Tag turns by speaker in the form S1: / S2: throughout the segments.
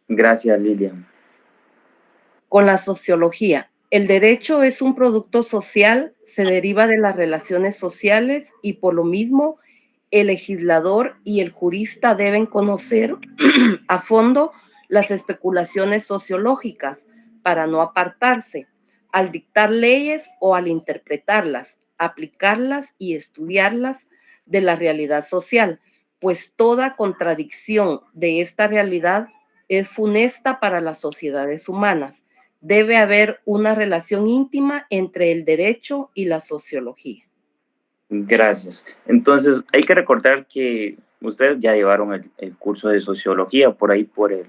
S1: Gracias, Lilian.
S2: Con la sociología. El derecho es un producto social, se deriva de las relaciones sociales y por lo mismo el legislador y el jurista deben conocer a fondo las especulaciones sociológicas para no apartarse al dictar leyes o al interpretarlas, aplicarlas y estudiarlas de la realidad social, pues toda contradicción de esta realidad es funesta para las sociedades humanas. Debe haber una relación íntima entre el derecho y la sociología.
S1: Gracias. Entonces, hay que recordar que ustedes ya llevaron el curso de sociología por ahí por el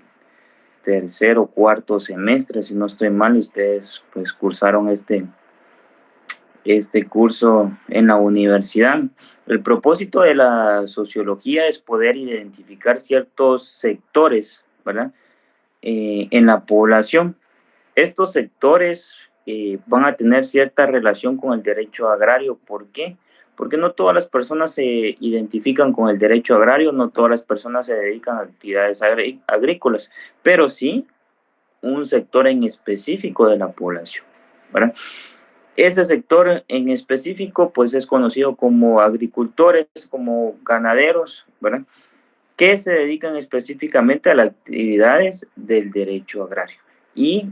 S1: tercer o cuarto semestre, si no estoy mal, ustedes pues cursaron este curso en la universidad. El propósito de la sociología es poder identificar ciertos sectores, ¿verdad? En la población. Estos sectores van a tener cierta relación con el derecho agrario. ¿Por qué? Porque no todas las personas se identifican con el derecho agrario, no todas las personas se dedican a actividades agrícolas, pero sí un sector en específico de la población, ¿verdad? Ese sector en específico pues es conocido como agricultores, como ganaderos, ¿verdad? Que se dedican específicamente a las actividades del derecho agrario. Y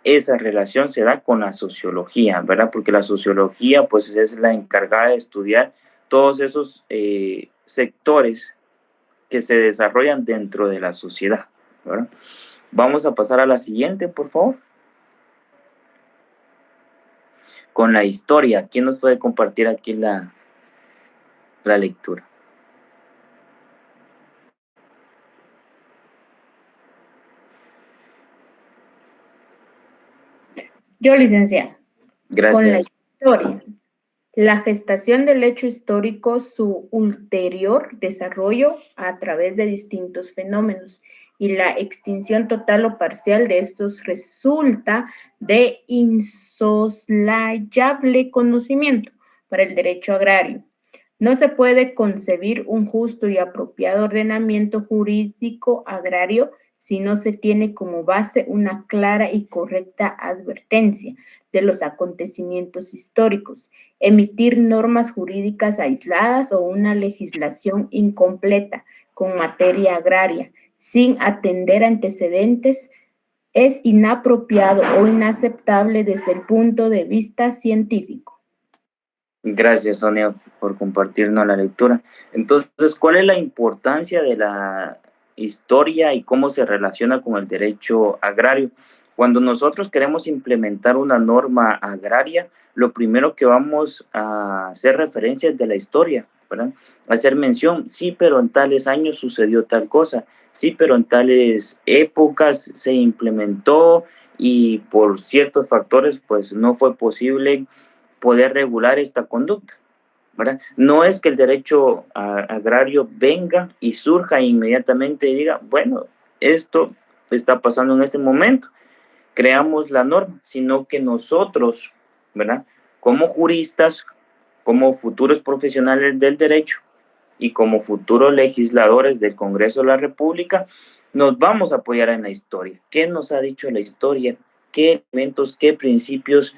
S1: esa relación se da con la sociología, ¿verdad? Porque la sociología pues es la encargada de estudiar todos esos sectores que se desarrollan dentro de la sociedad, ¿verdad? Vamos a pasar a la siguiente, por favor. Con la historia. ¿Quién nos puede compartir aquí la lectura?
S3: Yo, licenciada.
S1: Gracias.
S3: Con la historia. La gestación del hecho histórico, su ulterior desarrollo a través de distintos fenómenos y la extinción total o parcial de estos resulta de insoslayable conocimiento para el derecho agrario. No se puede concebir un justo y apropiado ordenamiento jurídico agrario si no se tiene como base una clara y correcta advertencia de los acontecimientos históricos, emitir normas jurídicas aisladas o una legislación incompleta con materia agraria, sin atender antecedentes, es inapropiado o inaceptable desde el punto de vista científico.
S1: Gracias, Sonia, por compartirnos la lectura. Entonces, ¿cuál es la importancia de la historia y cómo se relaciona con el derecho agrario? Cuando nosotros queremos implementar una norma agraria, lo primero que vamos a hacer referencia es de la historia, ¿verdad? Hacer mención, sí, pero en tales años sucedió tal cosa, sí, pero en tales épocas se implementó y por ciertos factores, pues no fue posible poder regular esta conducta, ¿verdad? No es que el derecho agrario venga y surja inmediatamente y diga, bueno, esto está pasando en este momento, creamos la norma, sino que nosotros, ¿verdad? Como juristas, como futuros profesionales del derecho y como futuros legisladores del Congreso de la República, nos vamos a apoyar en la historia. ¿Qué nos ha dicho la historia? ¿Qué elementos, qué principios,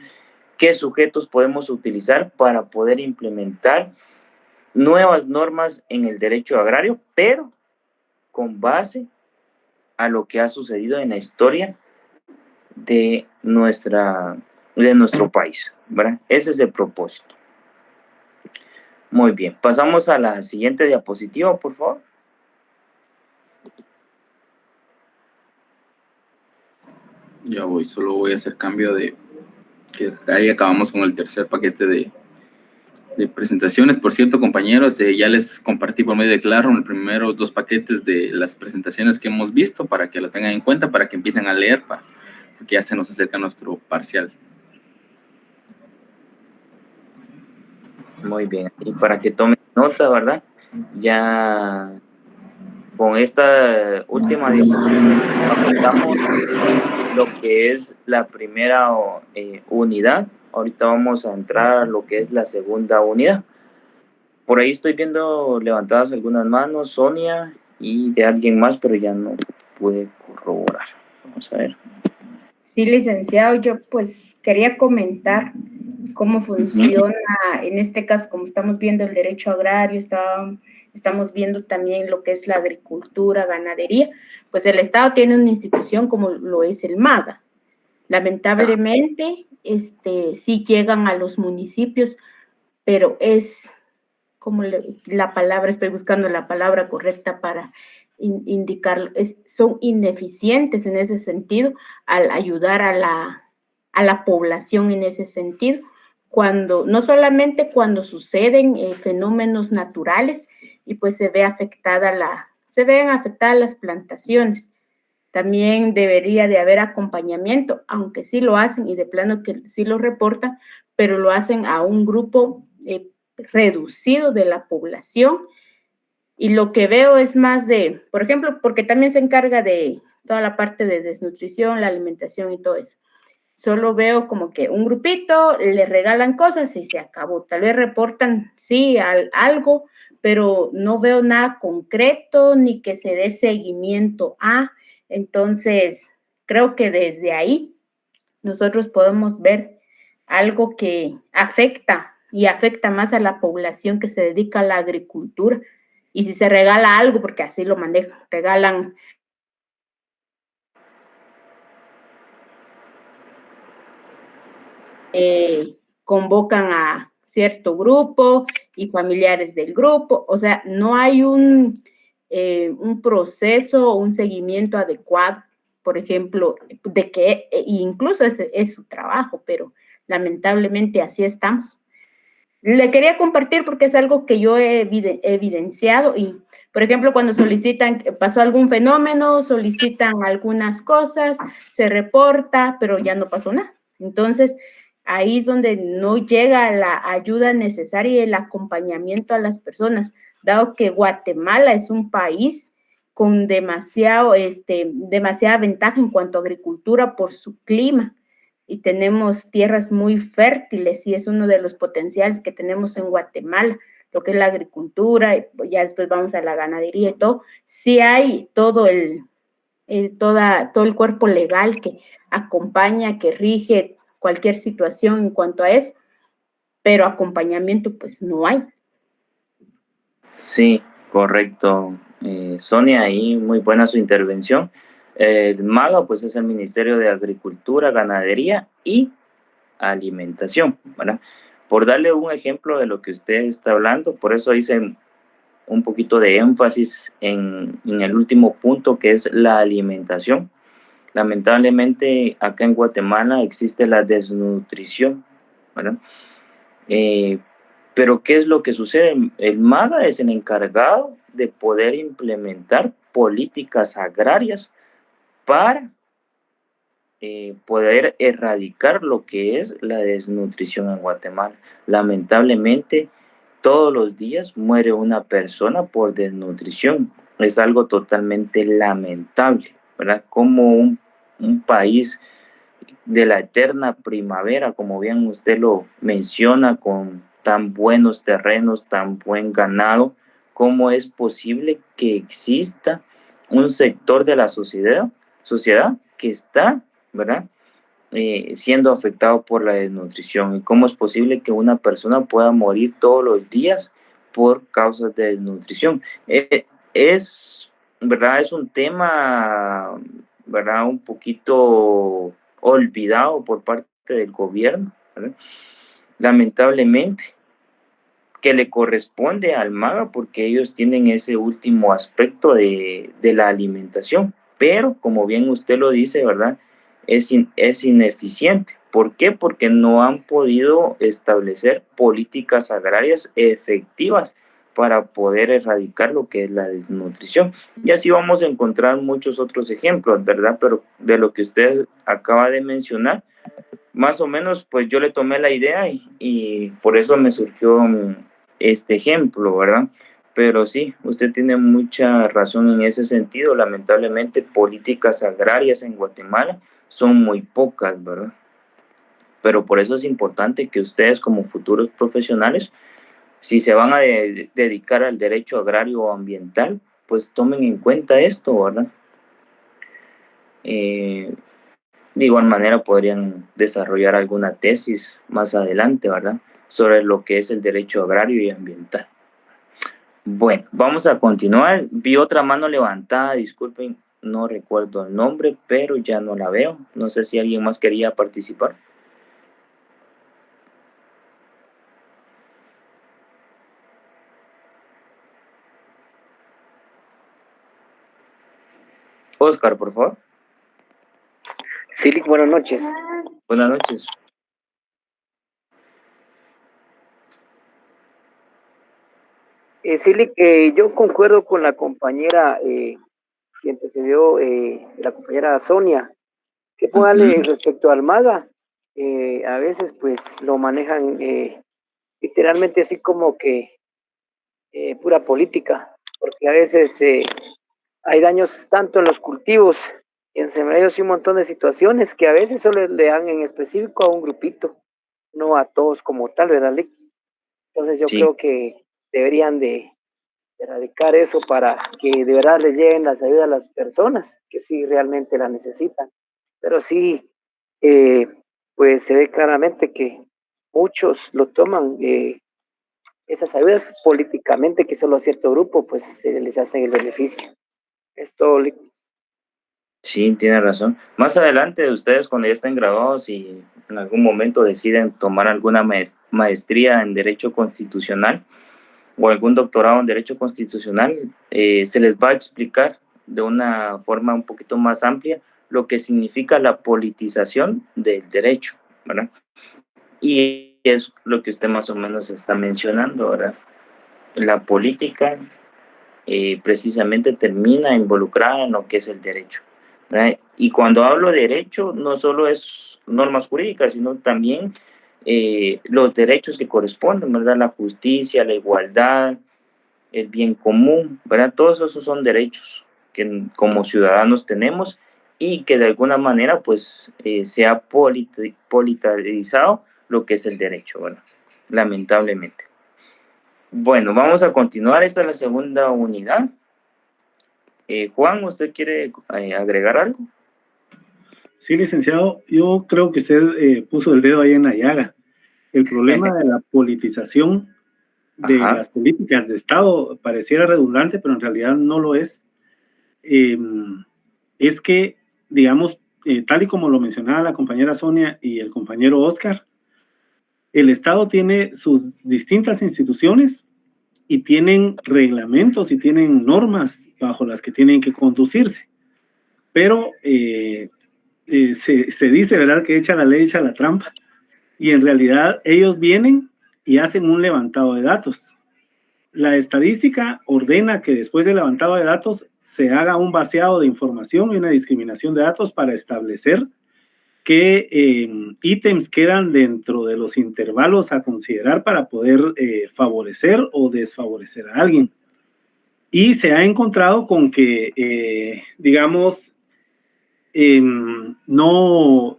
S1: qué sujetos podemos utilizar para poder implementar nuevas normas en el derecho agrario, pero con base a lo que ha sucedido en la historia de nuestro país, ¿verdad? Ese es el propósito. Muy bien, pasamos a la siguiente diapositiva, por favor.
S4: Ya voy, solo voy a hacer cambio de que ahí acabamos con el tercer paquete de presentaciones. Por cierto, compañeros, ya les compartí por medio de Claro los primeros 2 paquetes de las presentaciones que hemos visto para que lo tengan en cuenta, para que empiecen a leer, porque ya se nos acerca nuestro parcial.
S1: Muy bien, y para que tomen nota, ¿verdad? Ya con esta última diapositiva aplicamos lo que es la primera unidad. Ahorita vamos a entrar a lo que es la segunda unidad. Por ahí estoy viendo levantadas algunas manos, Sonia, y de alguien más, pero ya no pude corroborar. Vamos a ver.
S3: Sí, licenciado, yo pues quería comentar cómo funciona, en este caso, como estamos viendo el derecho agrario, estamos viendo también lo que es la agricultura, ganadería, pues el Estado tiene una institución como lo es el MAGA. Lamentablemente, sí llegan a los municipios, pero es como la palabra, estoy buscando la palabra correcta para indicarlo, son ineficientes en ese sentido al ayudar a la población en ese sentido, no solamente cuando suceden fenómenos naturales y pues se ven afectadas las plantaciones. También debería de haber acompañamiento, aunque sí lo hacen y de plano que sí lo reportan, pero lo hacen a un grupo reducido de la población. Y lo que veo es más por ejemplo, porque también se encarga de toda la parte de desnutrición, la alimentación y todo eso. Solo veo como que un grupito, le regalan cosas y se acabó. Tal vez reportan, sí, algo, pero no veo nada concreto ni que se dé seguimiento a. Entonces, creo que desde ahí nosotros podemos ver algo que afecta más a la población que se dedica a la agricultura. Y si se regala algo, porque así lo manejan, regalan convocan a cierto grupo y familiares del grupo, o sea, no hay un proceso o un seguimiento adecuado, por ejemplo, de que incluso es su trabajo, pero lamentablemente así estamos. Le quería compartir porque es algo que yo he evidenciado y, por ejemplo, cuando pasó algún fenómeno, solicitan algunas cosas, se reporta, pero ya no pasó nada. Entonces, ahí es donde no llega la ayuda necesaria y el acompañamiento a las personas, dado que Guatemala es un país con demasiada ventaja en cuanto a agricultura por su clima y tenemos tierras muy fértiles y es uno de los potenciales que tenemos en Guatemala, lo que es la agricultura, y ya después vamos a la ganadería y todo. Sí hay todo el cuerpo legal que acompaña, que rige cualquier situación en cuanto a eso, pero acompañamiento pues no hay.
S1: Sí, correcto. Sonia, ahí muy buena su intervención. El MAGA, pues es el Ministerio de Agricultura, Ganadería y Alimentación, ¿verdad? Por darle un ejemplo de lo que usted está hablando, por eso hice un poquito de énfasis en el último punto, que es la alimentación. Lamentablemente, acá en Guatemala existe la desnutrición, ¿verdad? Pero ¿qué es lo que sucede? El MAGA es el encargado de poder implementar políticas agrarias para poder erradicar lo que es la desnutrición en Guatemala. Lamentablemente, todos los días muere una persona por desnutrición. Es algo totalmente lamentable, ¿verdad? Como un país de la eterna primavera, como bien usted lo menciona, con tan buenos terrenos, tan buen ganado, ¿cómo es posible que exista un sector de la sociedad que está, ¿verdad? Siendo afectado por la desnutrición? ¿Y cómo es posible que una persona pueda morir todos los días por causas de desnutrición? ¿Verdad? Es un tema, ¿verdad? Un poquito olvidado por parte del gobierno, ¿verdad? Lamentablemente, que le corresponde al MAGA porque ellos tienen ese último aspecto de la alimentación, pero como bien usted lo dice, ¿verdad? Es ineficiente. ¿Por qué? Porque no han podido establecer políticas agrarias efectivas para poder erradicar lo que es la desnutrición. Y así vamos a encontrar muchos otros ejemplos, ¿verdad? Pero de lo que usted acaba de mencionar, más o menos, pues yo le tomé la idea y por eso me surgió este ejemplo, ¿verdad? Pero sí, usted tiene mucha razón en ese sentido. Lamentablemente, políticas agrarias en Guatemala son muy pocas, ¿verdad? Pero por eso es importante que ustedes como futuros profesionales, si se van a dedicar al derecho agrario o ambiental, pues tomen en cuenta esto, ¿verdad? De igual manera podrían desarrollar alguna tesis más adelante, ¿verdad? Sobre lo que es el derecho agrario y ambiental. Bueno, vamos a continuar. Vi otra mano levantada, disculpen, no recuerdo el nombre, pero ya no la veo. No sé si alguien más quería participar. Oscar, por favor.
S5: Sí, buenas noches.
S1: Buenas noches.
S5: Silic, yo concuerdo con la compañera que antecedió, la compañera Sonia, que póngale respecto al MAGA, a veces pues lo manejan literalmente así como que pura política, porque a veces hay daños tanto en los cultivos y en sembradíos y un montón de situaciones que a veces solo le dan en específico a un grupito, no a todos como tal, ¿verdad, Lick? Entonces yo
S1: Sí.
S5: creo que deberían de erradicar eso para que de verdad les lleguen las ayudas a las personas que sí realmente la necesitan. Pero sí, pues se ve claramente que muchos lo toman esas ayudas políticamente, que solo a cierto grupo pues les hacen el beneficio. Esto,
S1: Sí, tiene razón. Más adelante, ustedes cuando ya estén graduados y en algún momento deciden tomar alguna maestría en Derecho Constitucional o algún doctorado en Derecho Constitucional, se les va a explicar de una forma un poquito más amplia lo que significa la politización del derecho, ¿verdad? Y es lo que usted más o menos está mencionando, ¿verdad? La política precisamente termina involucrada en lo que es el derecho, ¿verdad? Y cuando hablo de derecho, no solo es normas jurídicas, sino también los derechos que corresponden, ¿verdad? La justicia, la igualdad, el bien común, ¿verdad? Todos esos son derechos que como ciudadanos tenemos y que de alguna manera pues se ha politizado lo que es el derecho, ¿verdad? Lamentablemente. Bueno, vamos a continuar. Esta es la segunda unidad. Juan, ¿usted quiere agregar algo?
S6: Sí, licenciado, yo creo que usted puso el dedo ahí en la llaga. El problema de la politización de
S1: Ajá.
S6: las políticas de Estado pareciera redundante, pero en realidad no lo es. Es que, digamos, tal y como lo mencionaba la compañera Sonia y el compañero Oscar, el Estado tiene sus distintas instituciones y tienen reglamentos y tienen normas bajo las que tienen que conducirse. Pero se dice, ¿verdad?, que echa la ley, echa la trampa. Y en realidad ellos vienen y hacen un levantado de datos. La estadística ordena que después del levantado de datos se haga un vaciado de información y una discriminación de datos para establecer qué ítems quedan dentro de los intervalos a considerar para poder favorecer o desfavorecer a alguien. Y se ha encontrado con que, digamos, no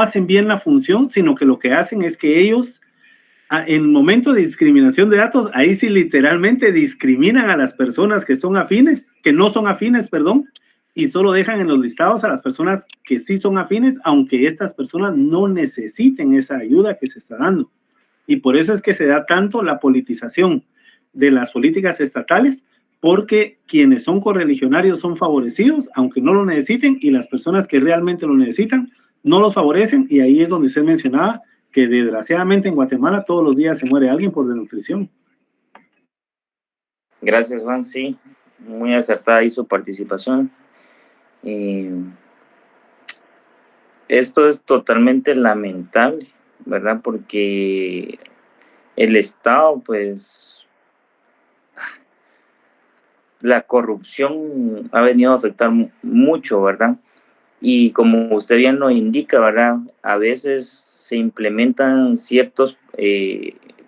S6: hacen bien la función, sino que lo que hacen es que ellos, en el momento de discriminación de datos, ahí sí literalmente discriminan a las personas que son afines, que no son afines, perdón, y solo dejan en los listados a las personas que sí son afines, aunque estas personas no necesiten esa ayuda que se está dando. Y por eso es que se da tanto la politización de las políticas estatales, porque quienes son correligionarios son favorecidos, aunque no lo necesiten, y las personas que realmente lo necesitan no los favorecen, y ahí es donde se mencionaba que desgraciadamente en Guatemala todos los días se muere alguien por desnutrición.
S1: Gracias, Juan. Sí, muy acertada ahí su participación. Esto es totalmente lamentable, ¿verdad? Porque el Estado, pues, la corrupción ha venido a afectar mucho, ¿verdad? Y como usted bien lo indica, ¿verdad? A veces se implementan ciertos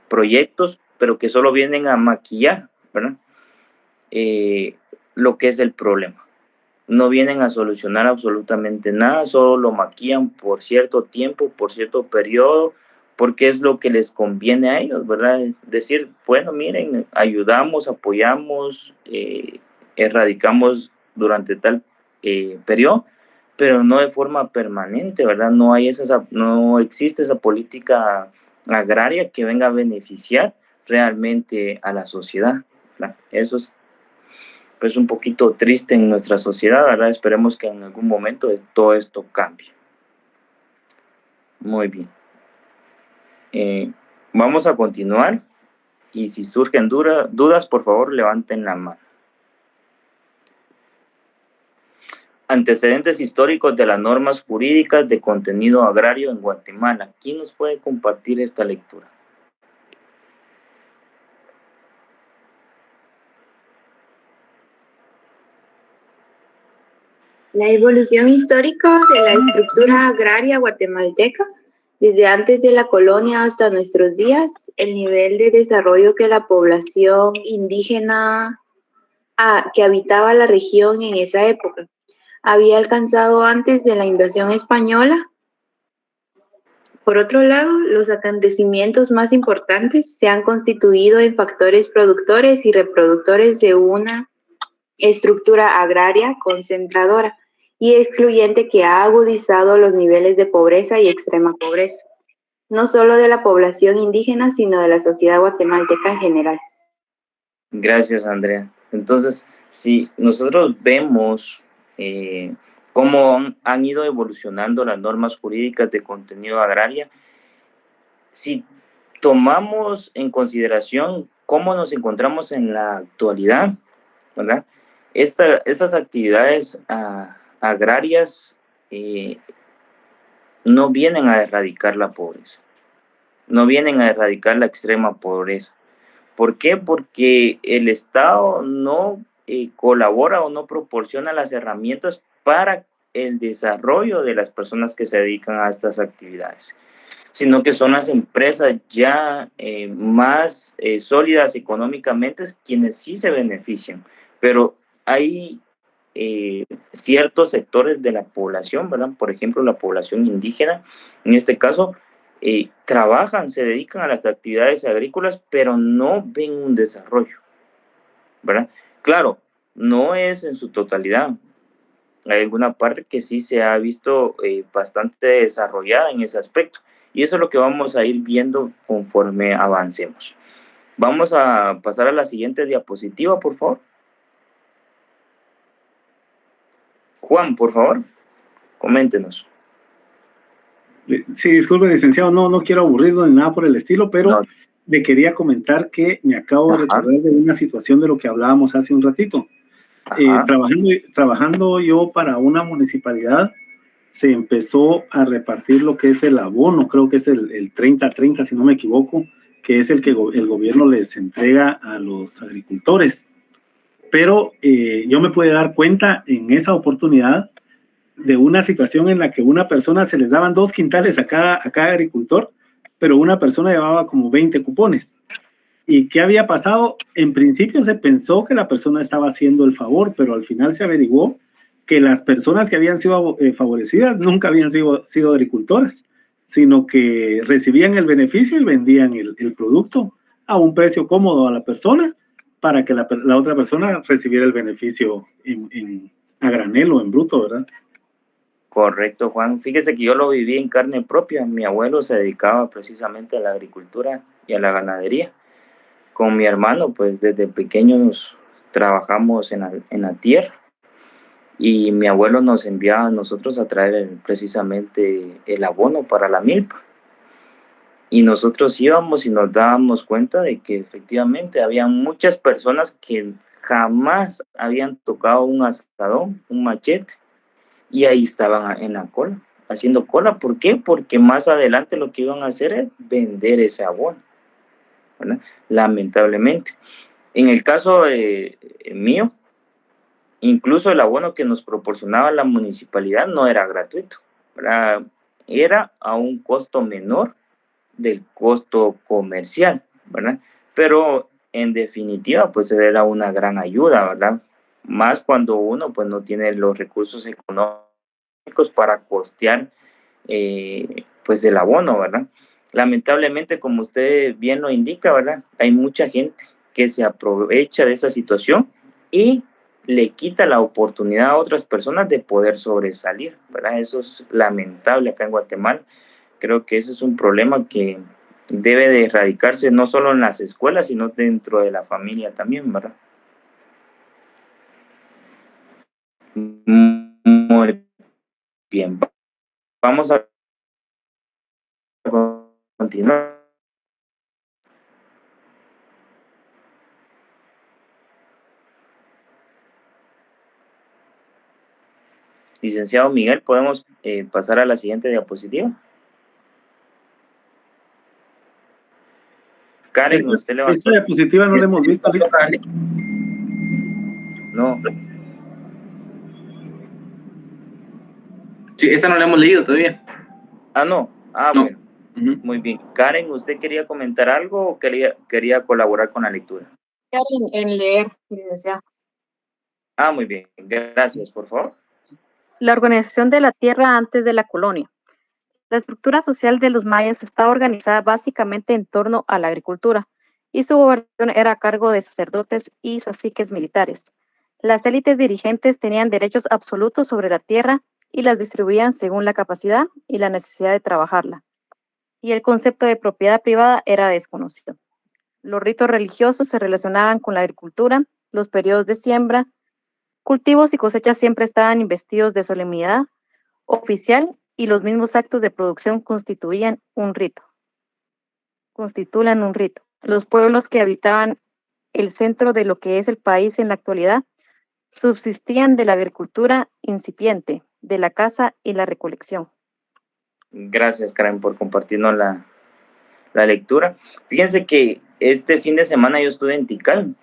S1: proyectos, pero que solo vienen a maquillar, ¿verdad? Lo que es el problema. No vienen a solucionar absolutamente nada, solo lo maquillan por cierto tiempo, por cierto periodo, porque es lo que les conviene a ellos, ¿verdad? Decir, bueno, miren, ayudamos, apoyamos, erradicamos durante tal periodo, pero no de forma permanente, ¿verdad? No existe esa política agraria que venga a beneficiar realmente a la sociedad, ¿verdad? Eso es pues un poquito triste en nuestra sociedad, ¿verdad? Esperemos que en algún momento todo esto cambie. Muy bien. Vamos a continuar y si surgen dudas, por favor, levanten la mano. Antecedentes históricos de las normas jurídicas de contenido agrario en Guatemala. ¿Quién nos puede compartir esta lectura?
S7: La evolución histórica de la estructura agraria guatemalteca, desde antes de la colonia hasta nuestros días, el nivel de desarrollo que la población indígena que habitaba la región en esa época había alcanzado antes de la invasión española. Por otro lado, los acontecimientos más importantes se han constituido en factores productores y reproductores de una estructura agraria concentradora y excluyente que ha agudizado los niveles de pobreza y extrema pobreza, no solo de la población indígena, sino de la sociedad guatemalteca en general.
S1: Gracias, Andrea. Entonces, si nosotros vemos cómo han ido evolucionando las normas jurídicas de contenido agraria, si tomamos en consideración cómo nos encontramos en la actualidad, ¿verdad? Estas actividades agrarias no vienen a erradicar la pobreza, no vienen a erradicar la extrema pobreza. ¿Por qué? Porque el Estado no colabora o no proporciona las herramientas para el desarrollo de las personas que se dedican a estas actividades, sino que son las empresas ya más sólidas económicamente quienes sí se benefician. Pero hay ciertos sectores de la población, ¿verdad? Por ejemplo, la población indígena, en este caso, trabajan, se dedican a las actividades agrícolas, pero no ven un desarrollo, ¿verdad? Claro, no es en su totalidad. Hay alguna parte que sí se ha visto bastante desarrollada en ese aspecto. Y eso es lo que vamos a ir viendo conforme avancemos. Vamos a pasar a la siguiente diapositiva, por favor. Juan, por favor, coméntenos.
S6: Sí, disculpe, licenciado, no quiero aburrirlo ni nada por el estilo, pero
S1: No.
S6: le quería comentar que me acabo de recordar de una situación de lo que hablábamos hace un ratito. Trabajando yo para una municipalidad, se empezó a repartir lo que es el abono, creo que es el 30-30, si no me equivoco, que es el que el gobierno les entrega a los agricultores. Pero yo me pude dar cuenta en esa oportunidad de una situación en la que una persona se les daban 2 quintales a cada agricultor, pero una persona llevaba como 20 cupones. ¿Y qué había pasado? En principio se pensó que la persona estaba haciendo el favor, pero al final se averiguó que las personas que habían sido favorecidas nunca habían sido agricultoras, sino que recibían el beneficio y vendían el producto a un precio cómodo a la persona para que la otra persona recibiera el beneficio a granel o en bruto, ¿verdad?
S1: Correcto, Juan. Fíjese que yo lo viví en carne propia. Mi abuelo se dedicaba precisamente a la agricultura y a la ganadería. Con mi hermano, pues desde pequeños trabajamos en la tierra y mi abuelo nos enviaba a nosotros a traer precisamente el abono para la milpa. Y nosotros íbamos y nos dábamos cuenta de que efectivamente había muchas personas que jamás habían tocado un asadón, un machete, y ahí estaban en la cola, haciendo cola. ¿Por qué? Porque más adelante lo que iban a hacer es vender ese abono, ¿verdad? Lamentablemente. En el caso mío, incluso el abono que nos proporcionaba la municipalidad no era gratuito, ¿verdad? Era a un costo menor del costo comercial, ¿verdad? Pero en definitiva, pues era una gran ayuda, ¿verdad? Más cuando uno pues no tiene los recursos económicos para costear pues el abono, ¿verdad? Lamentablemente, como usted bien lo indica, ¿verdad? Hay mucha gente que se aprovecha de esa situación y le quita la oportunidad a otras personas de poder sobresalir, ¿verdad? Eso es lamentable acá en Guatemala. Creo que ese es un problema que debe de erradicarse no solo en las escuelas, sino dentro de la familia también, ¿verdad? Muy bien. Vamos a continuar. Licenciado Miguel, ¿podemos pasar a la siguiente diapositiva? Karen, usted levantó.
S6: Esta diapositiva no la hemos visto. ¿Sí?
S1: No.
S4: Sí, esta no la hemos leído todavía.
S1: Ah, no. Ah,
S4: No.
S1: bueno. Muy bien. Karen, ¿usted quería comentar algo o quería colaborar con la lectura?
S8: En leer, licenciado.
S1: Ah, muy bien. Gracias, por favor.
S8: La organización de la tierra antes de la colonia. La estructura social de los mayas estaba organizada básicamente en torno a la agricultura y su gobernación era a cargo de sacerdotes y caciques militares. Las élites dirigentes tenían derechos absolutos sobre la tierra y las distribuían según la capacidad y la necesidad de trabajarla. Y el concepto de propiedad privada era desconocido. Los ritos religiosos se relacionaban con la agricultura, los periodos de siembra, cultivos y cosechas siempre estaban investidos de solemnidad oficial y los mismos actos de producción constituían un rito. Constitulan un rito. Los pueblos que habitaban el centro de lo que es el país en la actualidad subsistían de la agricultura incipiente, de la caza y la recolección.
S1: Gracias, Karen, por compartirnos la lectura. Fíjense que este fin de semana yo estuve en Tikal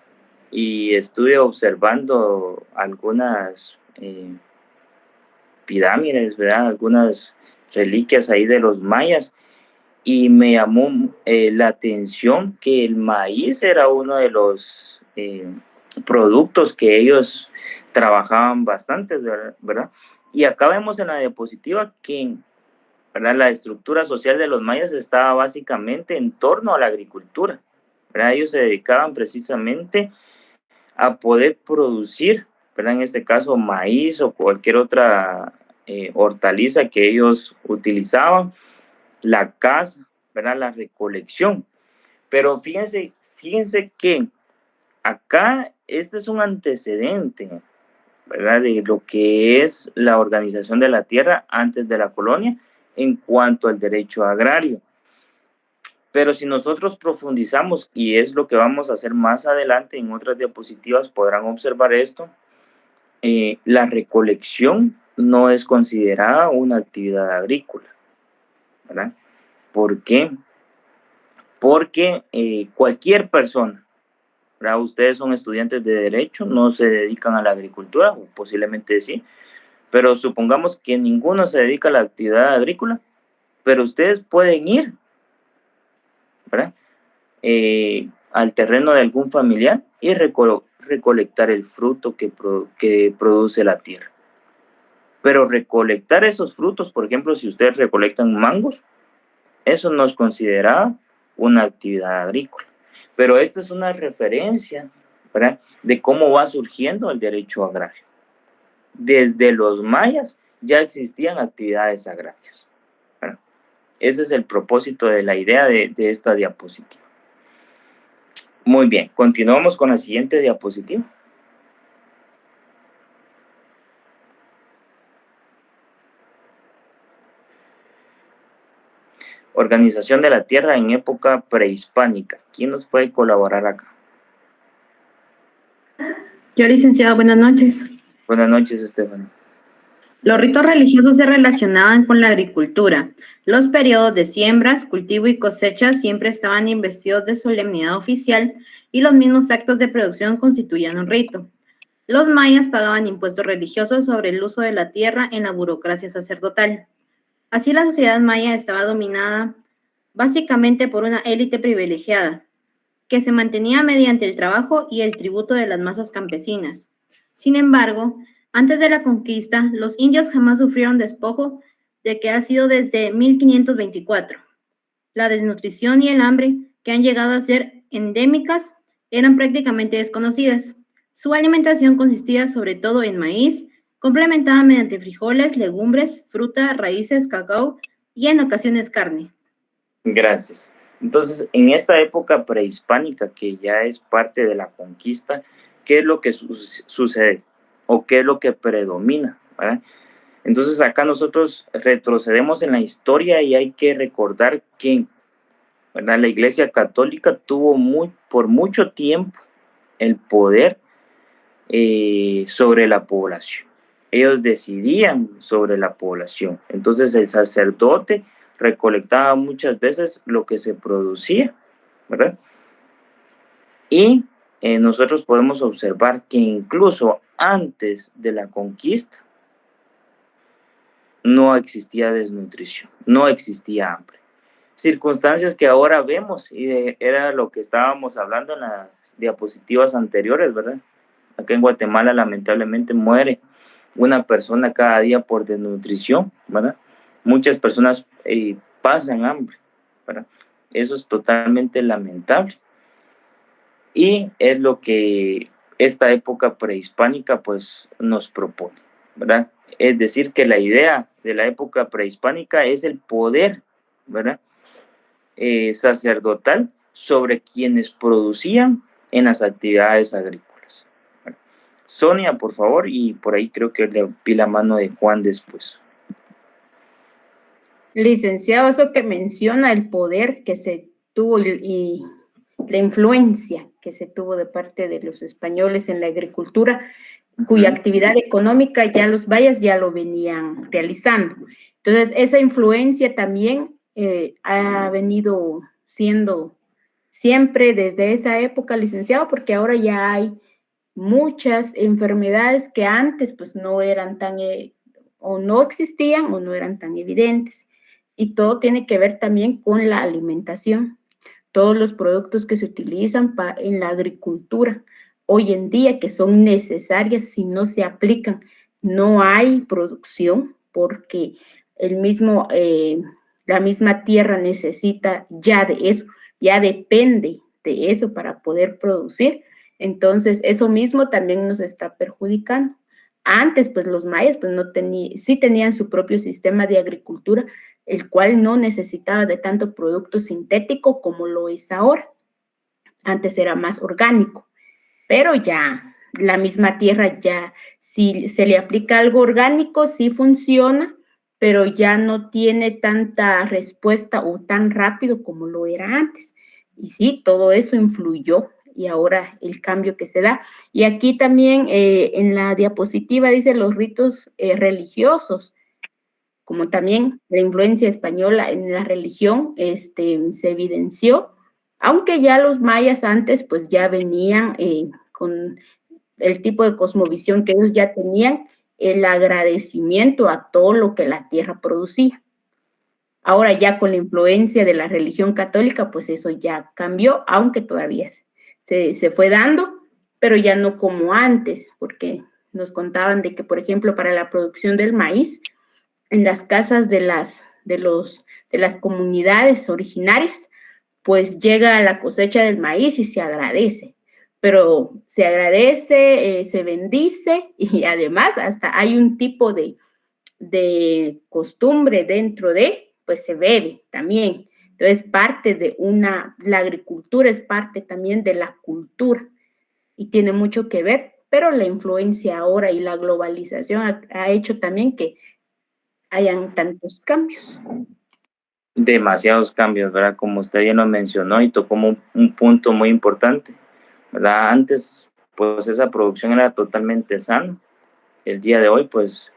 S1: y estuve observando algunas pirámides, ¿verdad? Algunas reliquias ahí de los mayas y me llamó la atención que el maíz era uno de los productos que ellos trabajaban bastante, ¿verdad? Y acá vemos en la diapositiva que, ¿verdad?, la estructura social de los mayas estaba básicamente en torno a la agricultura, ¿verdad? Ellos se dedicaban precisamente a poder producir, ¿verdad?, en este caso maíz o cualquier otra hortaliza que ellos utilizaban, la caza, ¿verdad?, la recolección. Pero fíjense que acá este es un antecedente, ¿verdad?, de lo que es la organización de la tierra antes de la colonia en cuanto al derecho agrario. Pero si nosotros profundizamos, y es lo que vamos a hacer más adelante en otras diapositivas, podrán observar esto, la recolección no es considerada una actividad agrícola, ¿verdad? ¿Por qué? Porque cualquier persona, ¿verdad? Ustedes son estudiantes de derecho, no se dedican a la agricultura, o posiblemente sí, pero supongamos que ninguno se dedica a la actividad agrícola, pero ustedes pueden ir, ¿verdad?, al terreno de algún familiar y recolectar el fruto que produce la tierra. Pero recolectar esos frutos, por ejemplo, si ustedes recolectan mangos, eso no es considerado una actividad agrícola. Pero esta es una referencia, ¿verdad?, de cómo va surgiendo el derecho agrario. Desde los mayas ya existían actividades agrarias, ¿verdad? Ese es el propósito de la idea de esta diapositiva. Muy bien, continuamos con la siguiente diapositiva. Organización de la tierra en época prehispánica. ¿Quién nos puede colaborar acá?
S9: Yo, licenciado, buenas noches.
S1: Buenas noches, Estefania.
S9: Los ritos religiosos se relacionaban con la agricultura. Los periodos de siembras, cultivo y cosecha siempre estaban investidos de solemnidad oficial y los mismos actos de producción constituían un rito. Los mayas pagaban impuestos religiosos sobre el uso de la tierra en la burocracia sacerdotal. Así la sociedad maya estaba dominada básicamente por una élite privilegiada, que se mantenía mediante el trabajo y el tributo de las masas campesinas. Sin embargo, antes de la conquista, los indios jamás sufrieron despojo de que ha sido desde 1524. La desnutrición y el hambre, que han llegado a ser endémicas, eran prácticamente desconocidas. Su alimentación consistía sobre todo en maíz, complementada mediante frijoles, legumbres, fruta, raíces, cacao y en ocasiones carne.
S1: Gracias. Entonces, en esta época prehispánica, que ya es parte de la conquista, ¿qué es lo que sucede? ¿O qué es lo que predomina? ¿Verdad? Entonces, acá nosotros retrocedemos en la historia y hay que recordar que, ¿verdad?, la Iglesia Católica tuvo por mucho tiempo el poder sobre la población. Ellos decidían sobre la población. Entonces, el sacerdote recolectaba muchas veces lo que se producía, ¿verdad? Y nosotros podemos observar que incluso antes de la conquista no existía desnutrición, no existía hambre. Circunstancias que ahora vemos, y era lo que estábamos hablando en las diapositivas anteriores, ¿verdad? Acá en Guatemala lamentablemente muere una persona cada día por desnutrición, ¿verdad? Muchas personas pasan hambre, ¿verdad? Eso es totalmente lamentable. Y es lo que esta época prehispánica pues nos propone, ¿verdad? Es decir, que la idea de la época prehispánica es el poder, ¿verdad?, sacerdotal sobre quienes producían en las actividades agrícolas. Sonia, por favor, y por ahí creo que le vi la mano de Juan después.
S3: Licenciado, eso que menciona el poder que se tuvo y la influencia que se tuvo de parte de los españoles en la agricultura, cuya actividad económica ya los mayas ya lo venían realizando. Entonces, esa influencia también ha venido siendo siempre desde esa época, licenciado, porque ahora ya hay muchas enfermedades que antes pues no eran tan, o no existían o no eran tan evidentes. Y todo tiene que ver también con la alimentación. Todos los productos que se utilizan en la agricultura hoy en día, que son necesarias, si no se aplican, no hay producción, porque la misma tierra necesita ya de eso, ya depende de eso para poder producir. Entonces, eso mismo también nos está perjudicando. Antes, pues los mayas pues sí tenían su propio sistema de agricultura, el cual no necesitaba de tanto producto sintético como lo es ahora. Antes era más orgánico, pero ya la misma tierra ya, si se le aplica algo orgánico, sí funciona, pero ya no tiene tanta respuesta o tan rápido como lo era antes. Y sí, todo eso influyó y ahora el cambio que se da. Y aquí también en la diapositiva dice los ritos religiosos, como también la influencia española en la religión se evidenció, aunque ya los mayas antes pues ya venían con el tipo de cosmovisión que ellos ya tenían, el agradecimiento a todo lo que la tierra producía. Ahora ya con la influencia de la religión católica, pues eso ya cambió, aunque todavía se fue dando, pero ya no como antes, porque nos contaban de que, por ejemplo, para la producción del maíz, en las casas de las comunidades originarias, pues llega la cosecha del maíz y se agradece. Pero se agradece, se bendice y además hasta hay un tipo de costumbre dentro pues se bebe también. Entonces, la agricultura es parte también de la cultura y tiene mucho que ver, pero la influencia ahora y la globalización ha hecho también que hayan tantos cambios.
S1: Demasiados cambios, ¿verdad? Como usted bien lo mencionó y tocó un punto muy importante, ¿verdad? Antes, pues esa producción era totalmente sana. El día de hoy, pues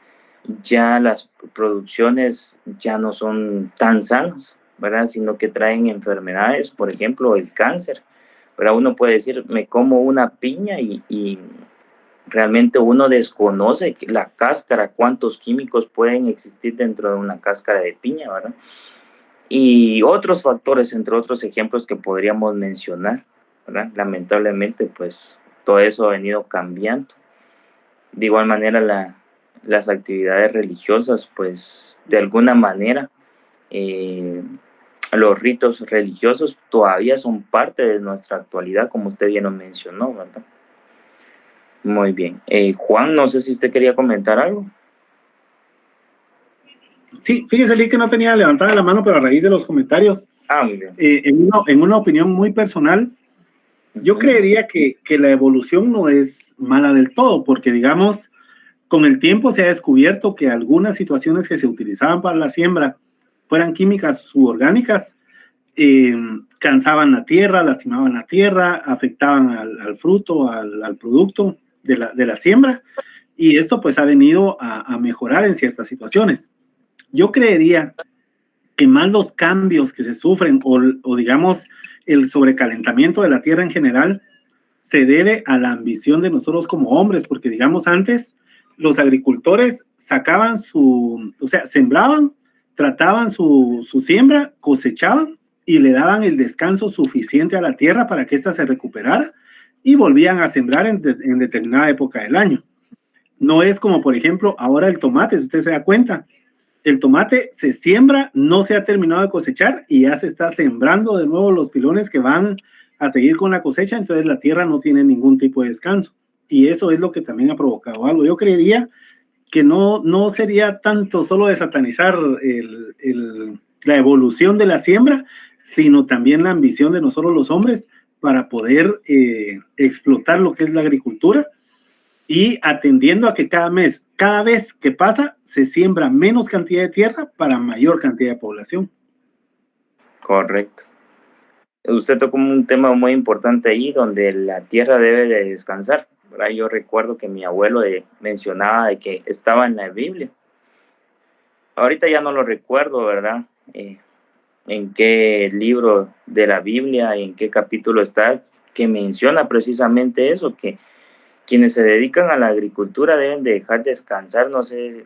S1: ya las producciones ya no son tan sanas, ¿verdad? Sino que traen enfermedades, por ejemplo, el cáncer. Pero uno puede decir, me como una piña y realmente uno desconoce la cáscara, cuántos químicos pueden existir dentro de una cáscara de piña, ¿verdad? Y otros factores, entre otros ejemplos que podríamos mencionar, ¿verdad? Lamentablemente, pues todo eso ha venido cambiando. De igual manera, las actividades religiosas, pues de alguna manera, los ritos religiosos todavía son parte de nuestra actualidad, como usted bien lo mencionó, ¿verdad? Muy bien. Juan, no sé si usted quería comentar algo.
S6: Sí, fíjese, Lee, que no tenía levantada la mano, pero a raíz de los comentarios,
S1: Muy bien.
S6: en una opinión muy personal, yo creería que la evolución no es mala del todo, porque digamos, con el tiempo se ha descubierto que algunas situaciones que se utilizaban para la siembra fueran químicas u orgánicas, cansaban la tierra, lastimaban la tierra, afectaban al fruto, al producto de la siembra, y esto pues ha venido a mejorar en ciertas situaciones. Yo creería que más los cambios que se sufren o digamos el sobrecalentamiento de la tierra en general se debe a la ambición de nosotros como hombres, porque digamos antes los agricultores sacaban o sea, sembraban, trataban su siembra, cosechaban y le daban el descanso suficiente a la tierra para que ésta se recuperara y volvían a sembrar en determinada época del año. No es como, por ejemplo, ahora el tomate, si usted se da cuenta, el tomate se siembra, no se ha terminado de cosechar y ya se está sembrando de nuevo los pilones que van a seguir con la cosecha, entonces la tierra no tiene ningún tipo de descanso. Y eso es lo que también ha provocado algo. Yo creería que no sería tanto solo de satanizar la evolución de la siembra, sino también la ambición de nosotros los hombres para poder explotar lo que es la agricultura y atendiendo a que cada vez que pasa, se siembra menos cantidad de tierra para mayor cantidad de población.
S1: Correcto. Usted tocó un tema muy importante ahí, donde la tierra debe de descansar, ¿verdad? Yo recuerdo que mi abuelo mencionaba de que estaba en la Biblia. Ahorita ya no lo recuerdo, ¿verdad? En qué libro de la Biblia y en qué capítulo está, que menciona precisamente eso, que quienes se dedican a la agricultura deben de dejar descansar, no sé,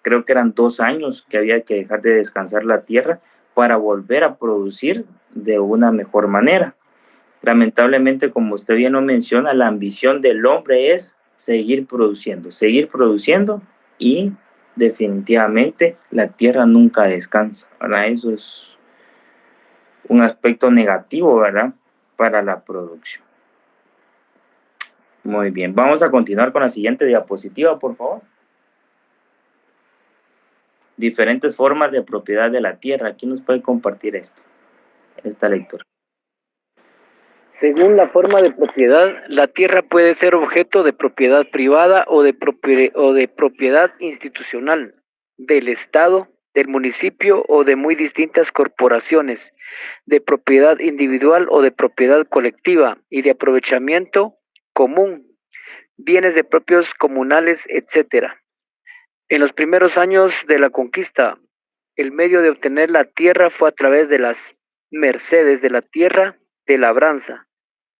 S1: creo que eran 2 años que había que dejar de descansar la tierra para volver a producir de una mejor manera. Lamentablemente, como usted bien lo menciona, la ambición del hombre es seguir produciendo y definitivamente la tierra nunca descansa, ¿verdad? Eso es un aspecto negativo, ¿verdad? Para la producción. Muy bien, vamos a continuar con la siguiente diapositiva, por favor. Diferentes formas de propiedad de la tierra. ¿Quién nos puede compartir esta lectura?
S5: Según la forma de propiedad, la tierra puede ser objeto de propiedad privada o de propiedad institucional, del Estado, del municipio o de muy distintas corporaciones, de propiedad individual o de propiedad colectiva y de aprovechamiento común, bienes de propios comunales, etc. En los primeros años de la conquista, el medio de obtener la tierra fue a través de las mercedes de la tierra de labranza,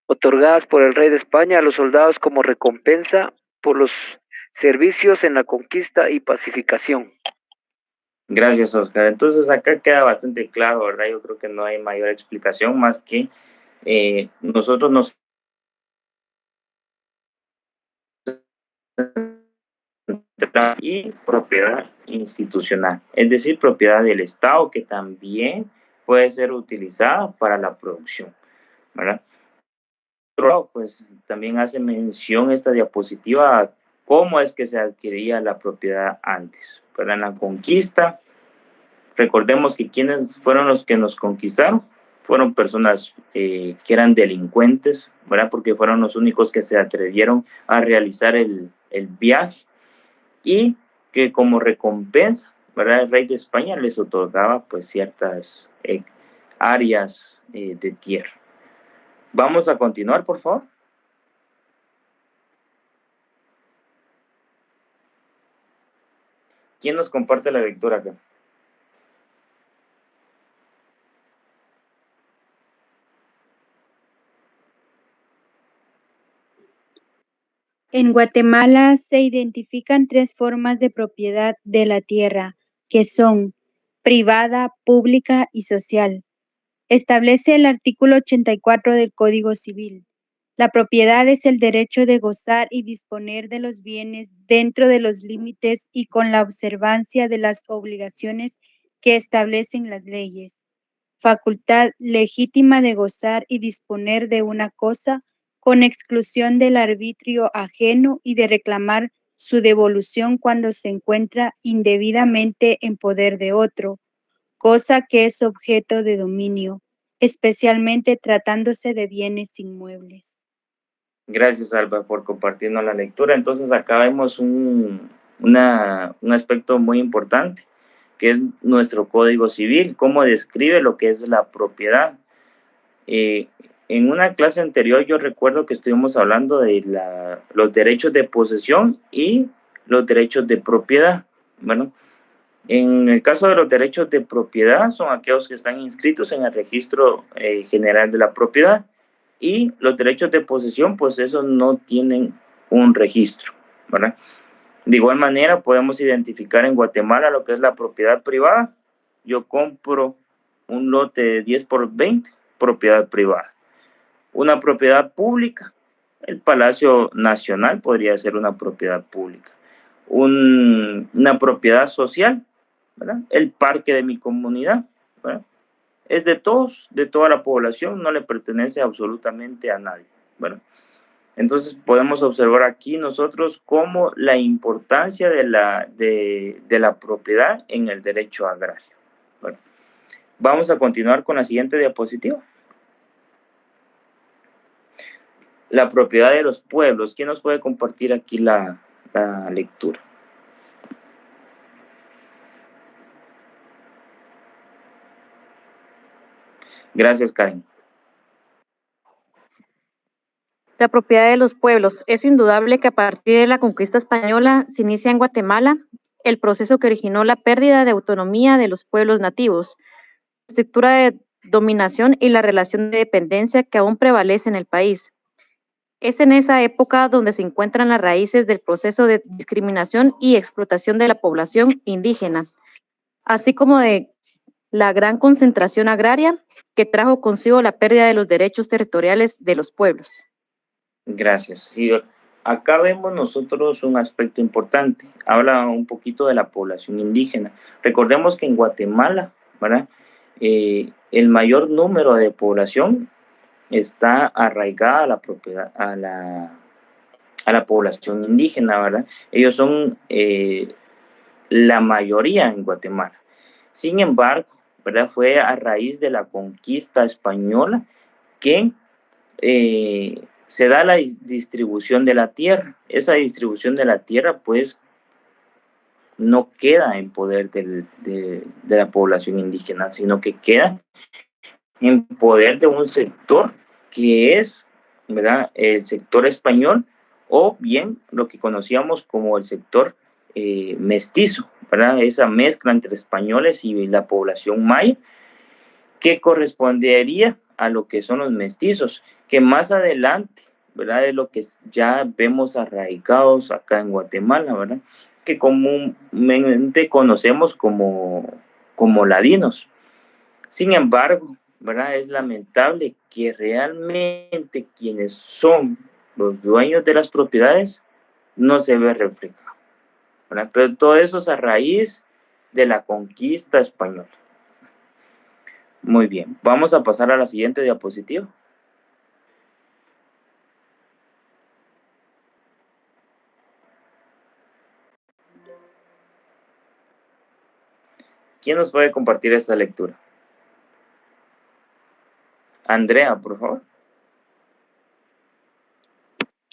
S5: otorgadas por el rey de España a los soldados como recompensa por los servicios en la conquista y pacificación.
S1: Gracias, Oscar. Entonces acá queda bastante claro, ¿verdad? Yo creo que no hay mayor explicación más que nosotros nos y propiedad institucional, es decir, propiedad del Estado que también puede ser utilizada para la producción, ¿verdad? Pues también hace mención esta diapositiva a cómo es que se adquiría la propiedad antes, ¿verdad? En la conquista, recordemos que quienes fueron los que nos conquistaron, fueron personas que eran delincuentes, ¿verdad? Porque fueron los únicos que se atrevieron a realizar el viaje y que como recompensa, ¿verdad? El rey de España les otorgaba pues ciertas áreas de tierra. Vamos a continuar, por favor. ¿Quién nos comparte la lectura acá?
S10: En Guatemala se identifican 3 formas de propiedad de la tierra, que son privada, pública y social. Establece el artículo 84 del Código Civil. La propiedad es el derecho de gozar y disponer de los bienes dentro de los límites y con la observancia de las obligaciones que establecen las leyes. Facultad legítima de gozar y disponer de una cosa con exclusión del arbitrio ajeno y de reclamar su devolución cuando se encuentra indebidamente en poder de otro, cosa que es objeto de dominio, especialmente tratándose de bienes inmuebles.
S1: Gracias, Alba, por compartirnos la lectura. Entonces, acá vemos un aspecto muy importante, que es nuestro Código Civil, cómo describe lo que es la propiedad. En una clase anterior yo recuerdo que estuvimos hablando de los derechos de posesión y los derechos de propiedad. Bueno, en el caso de los derechos de propiedad son aquellos que están inscritos en el registro general de la propiedad, y los derechos de posesión, pues esos no tienen un registro, ¿verdad? De igual manera podemos identificar en Guatemala lo que es la propiedad privada. Yo compro un lote de 10 por 20, propiedad privada. Una propiedad pública, el Palacio Nacional podría ser una propiedad pública. Una propiedad social, ¿verdad? El parque de mi comunidad, ¿verdad? Es de todos, de toda la población, no le pertenece absolutamente a nadie, ¿verdad? Entonces podemos observar aquí nosotros cómo la importancia de la propiedad en el derecho agrario. Bueno, vamos a continuar con la siguiente diapositiva. La propiedad de los pueblos. ¿Quién nos puede compartir aquí la lectura? Gracias, Karen.
S8: La propiedad de los pueblos. Es indudable que a partir de la conquista española se inicia en Guatemala el proceso que originó la pérdida de autonomía de los pueblos nativos, la estructura de dominación y la relación de dependencia que aún prevalece en el país. Es en esa época donde se encuentran las raíces del proceso de discriminación y explotación de la población indígena, así como de la gran concentración agraria que trajo consigo la pérdida de los derechos territoriales de los pueblos.
S1: Gracias. Y acá vemos nosotros un aspecto importante. Habla un poquito de la población indígena. Recordemos que en Guatemala, ¿verdad? El mayor número de población está arraigada a la propiedad, a la población indígena, ¿verdad? Ellos son la mayoría en Guatemala. Sin embargo, ¿verdad? Fue a raíz de la conquista española que se da la distribución de la tierra. Esa distribución de la tierra, pues, no queda en poder de la población indígena, sino que queda en poder de un sector que es, ¿verdad?, el sector español, o bien lo que conocíamos como el sector mestizo, ¿verdad? Esa mezcla entre españoles y la población maya, que correspondería a lo que son los mestizos, que más adelante, ¿verdad?, es lo que ya vemos arraigados acá en Guatemala, ¿verdad?, que comúnmente conocemos como ladinos. Sin embargo, ¿verdad?, es lamentable que realmente quienes son los dueños de las propiedades no se ve reflejado, ¿verdad? Pero todo eso es a raíz de la conquista española. Muy bien, vamos a pasar a la siguiente diapositiva. ¿Quién nos puede compartir esta lectura? Andrea, por favor.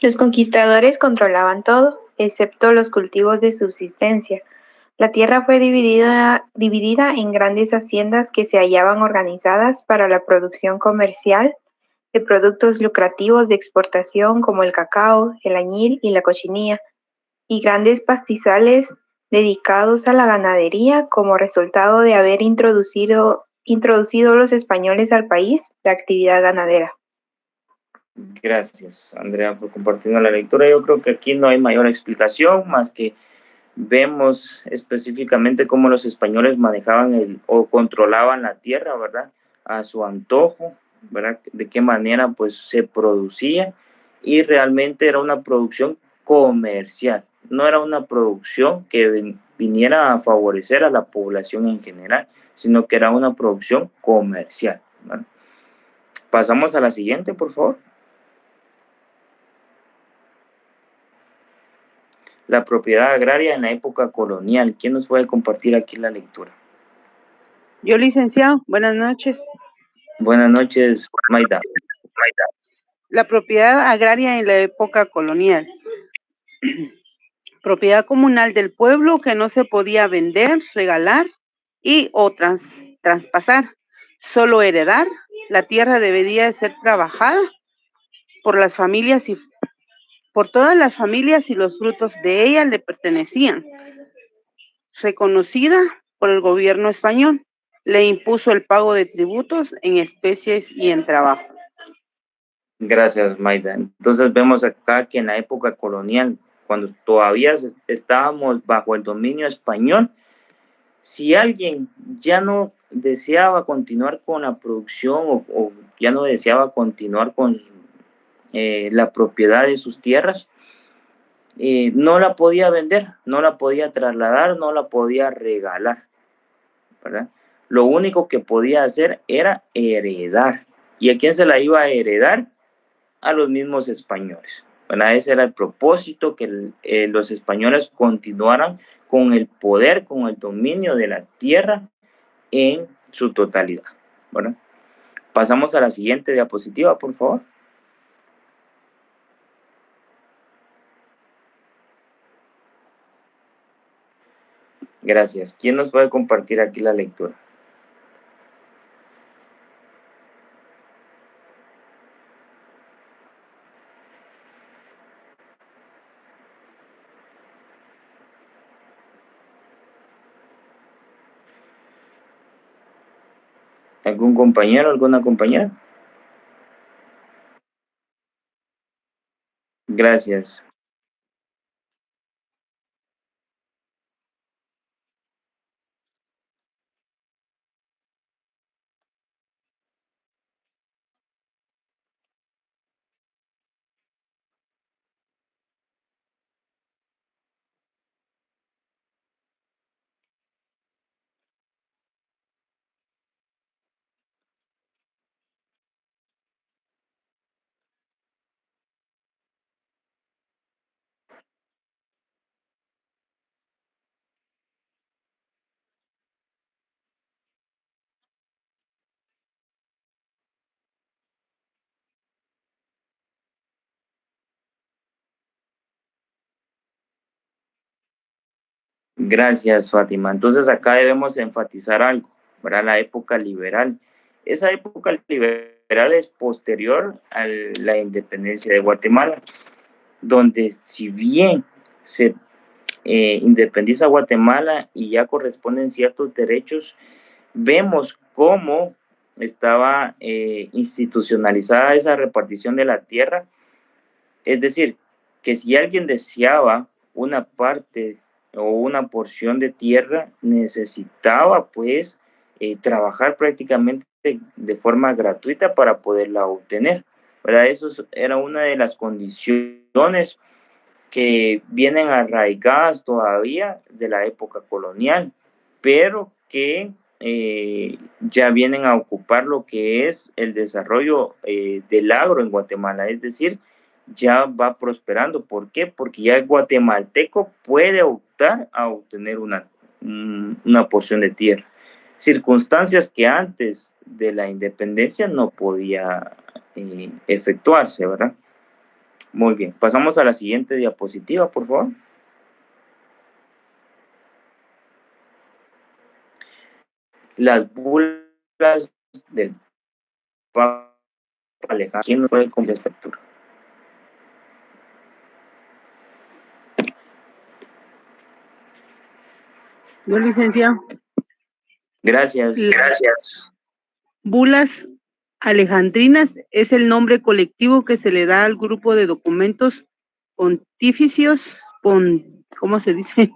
S7: Los conquistadores controlaban todo, excepto los cultivos de subsistencia. La tierra fue dividida en grandes haciendas que se hallaban organizadas para la producción comercial de productos lucrativos de exportación como el cacao, el añil y la cochinilla, y grandes pastizales dedicados a la ganadería como resultado de haber introducido los españoles al país la actividad ganadera.
S1: Gracias, Andrea, por compartirnos la lectura. Yo creo que aquí no hay mayor explicación, más que vemos específicamente cómo los españoles manejaban o controlaban la tierra, ¿verdad?, a su antojo, ¿verdad?, de qué manera pues se producía, y realmente era una producción comercial, no era una producción que viniera a favorecer a la población en general, sino que era una producción comercial, ¿verdad? Pasamos a la siguiente, por favor. la propiedad agraria en la época colonial. ¿Quién nos puede compartir aquí la lectura?
S11: Yo, licenciado, buenas noches.
S1: Buenas noches, Maida.
S11: La propiedad agraria en la época colonial. Propiedad comunal del pueblo que no se podía vender, regalar y o traspasar, solo heredar. La tierra debía ser trabajada por las familias y por todas las familias y los frutos de ella le pertenecían. Reconocida por el gobierno español, le impuso el pago de tributos en especies y en trabajo.
S1: Gracias, Maida. Entonces vemos acá que en la época colonial, cuando todavía estábamos bajo el dominio español, si alguien ya no deseaba continuar con la producción o ya no deseaba continuar con la propiedad de sus tierras, no la podía vender, no la podía trasladar, no la podía regalar, ¿verdad? Lo único que podía hacer era heredar. ¿Y a quién se la iba a heredar? A los mismos españoles. ¿Verdad? Ese era el propósito, que los españoles continuaran con el poder, con el dominio de la tierra en su totalidad. ¿Verdad? Pasamos a la siguiente diapositiva, por favor. Gracias. ¿Quién nos puede compartir aquí la lectura? ¿Algún compañero, alguna compañera? Gracias. Gracias, Fátima. Entonces acá debemos enfatizar algo, ¿verdad? La época liberal. Esa época liberal es posterior a la independencia de Guatemala, donde si bien se independiza Guatemala y ya corresponden ciertos derechos, vemos cómo estaba institucionalizada esa repartición de la tierra. Es decir, que si alguien deseaba una parte o una porción de tierra, necesitaba pues trabajar prácticamente de forma gratuita para poderla obtener, ¿verdad? Eso era una de las condiciones que vienen arraigadas todavía de la época colonial, pero que ya vienen a ocupar lo que es el desarrollo del agro en Guatemala, es decir, ya va prosperando. ¿Por qué? Porque ya el guatemalteco puede optar a obtener una porción de tierra. Circunstancias que antes de la independencia no podía efectuarse, ¿verdad? Muy bien, pasamos a la siguiente diapositiva, por favor. Las bulas del Papa Alejandro. ¿Quién nos puede contestar?
S11: Yo, licenciado.
S1: Gracias.
S11: Bulas alejandrinas es el nombre colectivo que se le da al grupo de documentos pontificios, ¿cómo se dice?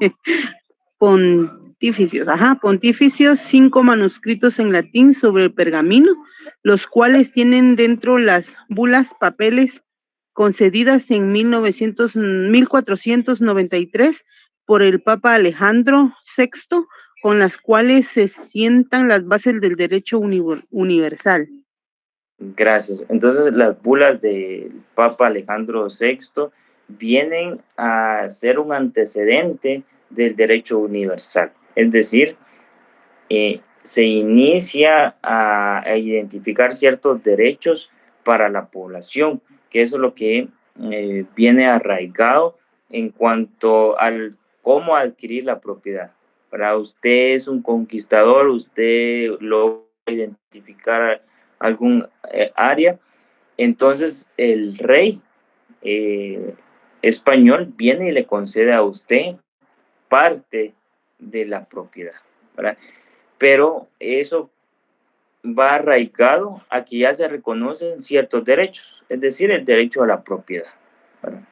S11: Pontificios, 5 manuscritos en latín sobre el pergamino, los cuales tienen dentro las bulas, papeles concedidas en 1493 por el Papa Alejandro VI, con las cuales se sientan las bases del derecho universal.
S1: Gracias. Entonces, las bulas del Papa Alejandro VI vienen a ser un antecedente del derecho universal. Es decir, se inicia a identificar ciertos derechos para la población, que eso es lo que viene arraigado en cuanto al cómo adquirir la propiedad. Para usted es un conquistador, usted logra identificar algún área, entonces el rey español viene y le concede a usted parte de la propiedad, ¿verdad? Pero eso va arraigado a que ya se reconocen ciertos derechos, es decir, el derecho a la propiedad, ¿verdad?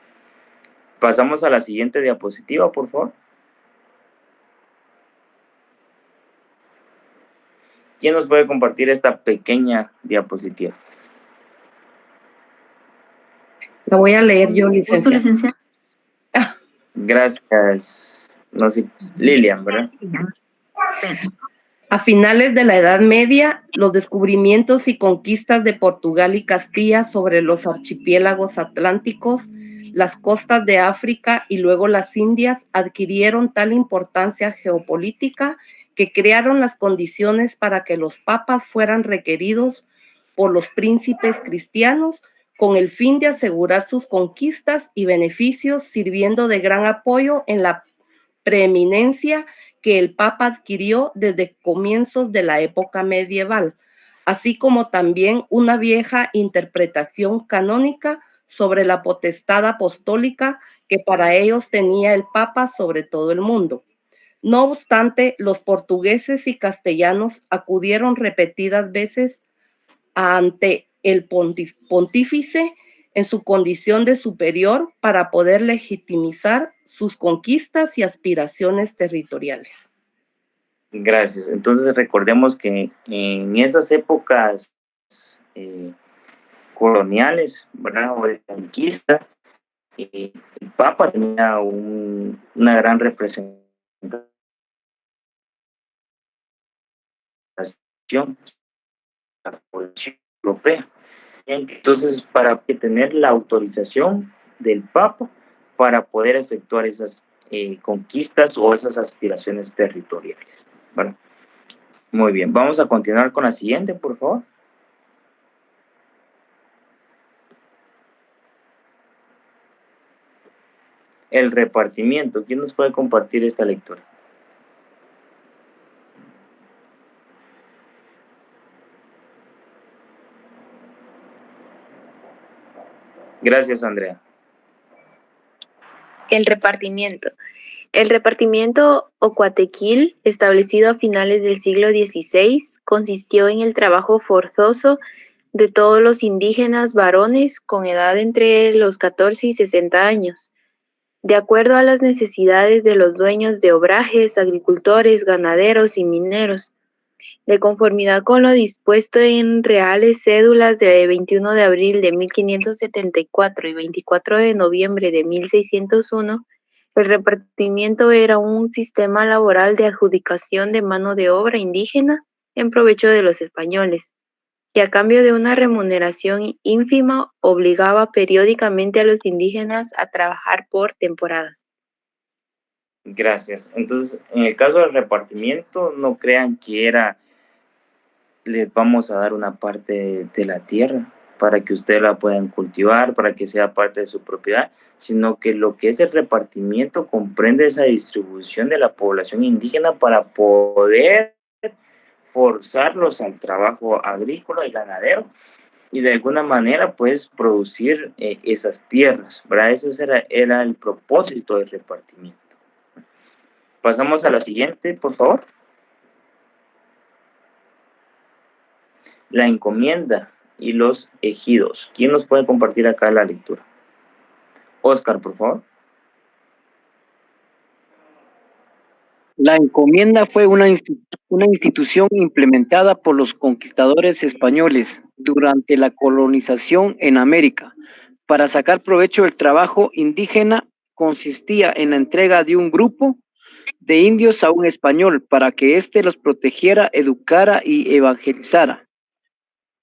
S1: Pasamos a la siguiente diapositiva, por favor. ¿Quién nos puede compartir esta pequeña diapositiva?
S2: La voy a leer yo, licenciada.
S1: Gracias. No sé, Lilian, ¿verdad?
S2: A finales de la Edad Media, los descubrimientos y conquistas de Portugal y Castilla sobre los archipiélagos atlánticos, las costas de África y luego las Indias adquirieron tal importancia geopolítica que crearon las condiciones para que los papas fueran requeridos por los príncipes cristianos con el fin de asegurar sus conquistas y beneficios, sirviendo de gran apoyo en la preeminencia que el Papa adquirió desde comienzos de la época medieval, así como también una vieja interpretación canónica sobre la potestad apostólica que para ellos tenía el Papa sobre todo el mundo. No obstante, los portugueses y castellanos acudieron repetidas veces ante el pontífice en su condición de superior para poder legitimizar sus conquistas y aspiraciones territoriales.
S1: Gracias. Entonces recordemos que en esas épocas coloniales, ¿verdad? O de conquista, el Papa tenía una gran representación de la población europea. Entonces, para tener la autorización del Papa para poder efectuar esas conquistas o esas aspiraciones territoriales. Bueno, muy bien, vamos a continuar con la siguiente, por favor. El repartimiento. ¿Quién nos puede compartir esta lectura? Gracias, Andrea.
S7: El repartimiento. El repartimiento o cuatequil, establecido a finales del siglo XVI, consistió en el trabajo forzoso de todos los indígenas varones con edad entre los 14 y 60 años, de acuerdo a las necesidades de los dueños de obrajes, agricultores, ganaderos y mineros, de conformidad con lo dispuesto en reales cédulas de 21 de abril de 1574 y 24 de noviembre de 1601, el repartimiento era un sistema laboral de adjudicación de mano de obra indígena en provecho de los españoles, que a cambio de una remuneración ínfima obligaba periódicamente a los indígenas a trabajar por temporadas.
S1: Gracias. Entonces, en el caso del repartimiento, no crean que era, les vamos a dar una parte de la tierra para que ustedes la puedan cultivar, para que sea parte de su propiedad, sino que lo que es el repartimiento comprende esa distribución de la población indígena para poder forzarlos al trabajo agrícola y ganadero y de alguna manera pues producir esas tierras, ¿verdad? Ese era el propósito del repartimiento. Pasamos a la siguiente, por favor. La encomienda y los ejidos. ¿Quién nos puede compartir acá la lectura? Oscar, por favor.
S5: La encomienda fue una institución implementada por los conquistadores españoles durante la colonización en América. Para sacar provecho del trabajo indígena, consistía en la entrega de un grupo de indios a un español para que éste los protegiera, educara y evangelizara.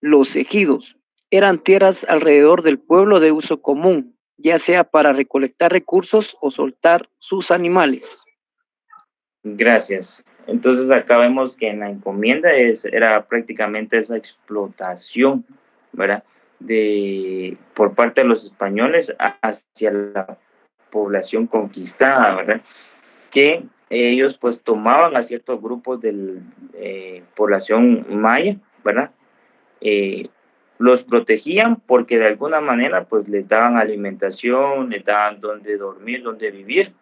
S5: Los ejidos eran tierras alrededor del pueblo de uso común, ya sea para recolectar recursos o soltar sus animales.
S1: Gracias. Entonces acá vemos que en la encomienda era prácticamente esa explotación, ¿verdad? Por parte de los españoles hacia la población conquistada, ¿verdad? Que ellos pues tomaban a ciertos grupos de población maya, ¿verdad? Los protegían porque de alguna manera pues les daban alimentación, les daban donde dormir, donde vivir,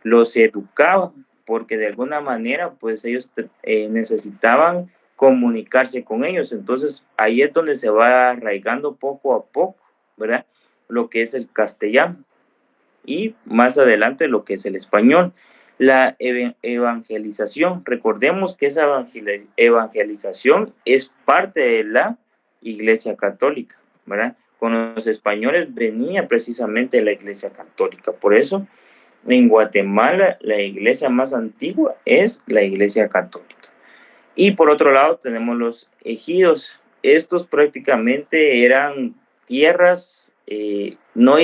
S1: los educaban porque de alguna manera pues ellos necesitaban comunicarse con ellos. Entonces ahí es donde se va arraigando poco a poco, ¿verdad? Lo que es el castellano y más adelante lo que es el español. La evangelización, recordemos que esa evangelización es parte de la Iglesia Católica, ¿verdad? Con los españoles venía precisamente la Iglesia Católica, por eso en Guatemala la iglesia más antigua es la Iglesia Católica. Y por otro lado tenemos los ejidos. Estos prácticamente eran tierras no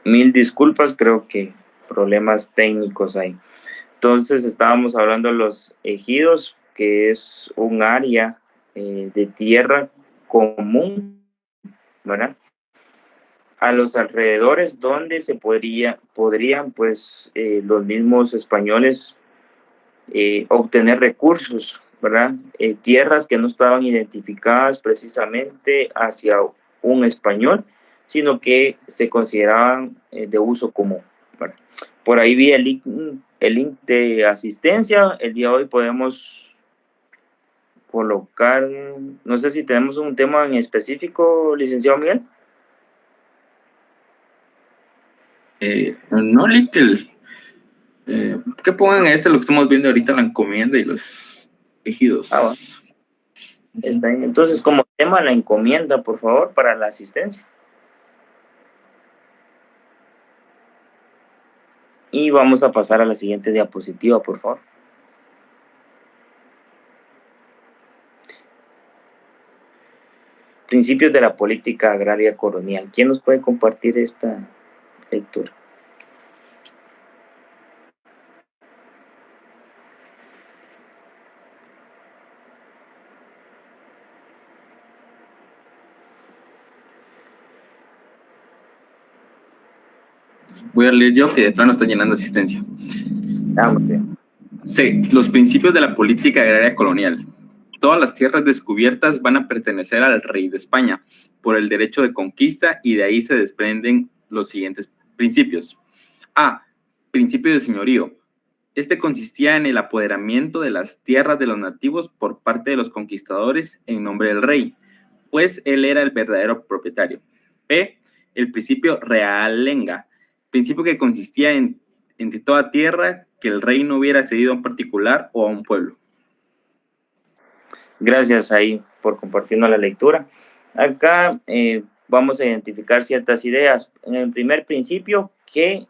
S1: Mil disculpas, creo que problemas técnicos hay. Entonces estábamos hablando de los ejidos, que es un área de tierra común, ¿verdad? A los alrededores donde se podrían pues los mismos españoles obtener recursos, ¿verdad? Tierras que no estaban identificadas precisamente hacia un español, sino que se consideraban de uso común, ¿verdad? Por ahí vi el link de asistencia. El día de hoy podemos colocar, no sé si tenemos un tema en específico, licenciado Miguel.
S4: No, Little. Que pongan lo que estamos viendo ahorita, la encomienda y los ejidos.
S1: Bueno. Está bien. Entonces, como tema, la encomienda, por favor, para la asistencia. Y vamos a pasar a la siguiente diapositiva, por favor. Principios de la política agraria colonial. ¿Quién nos puede compartir esta lectura?
S4: Voy a leer yo, que de plano está llenando asistencia.
S1: Muy bien.
S4: C. Los principios de la política agraria colonial. Todas las tierras descubiertas van a pertenecer al rey de España por el derecho de conquista, y de ahí se desprenden los siguientes principios. A. Principio de señorío. Este consistía en el apoderamiento de las tierras de los nativos por parte de los conquistadores en nombre del rey, pues él era el verdadero propietario. B. El principio realenga. Principio que consistía en toda tierra que el rey no hubiera cedido a un particular o a un pueblo.
S1: Gracias ahí por compartirnos la lectura. Acá vamos a identificar ciertas ideas. En el primer principio, que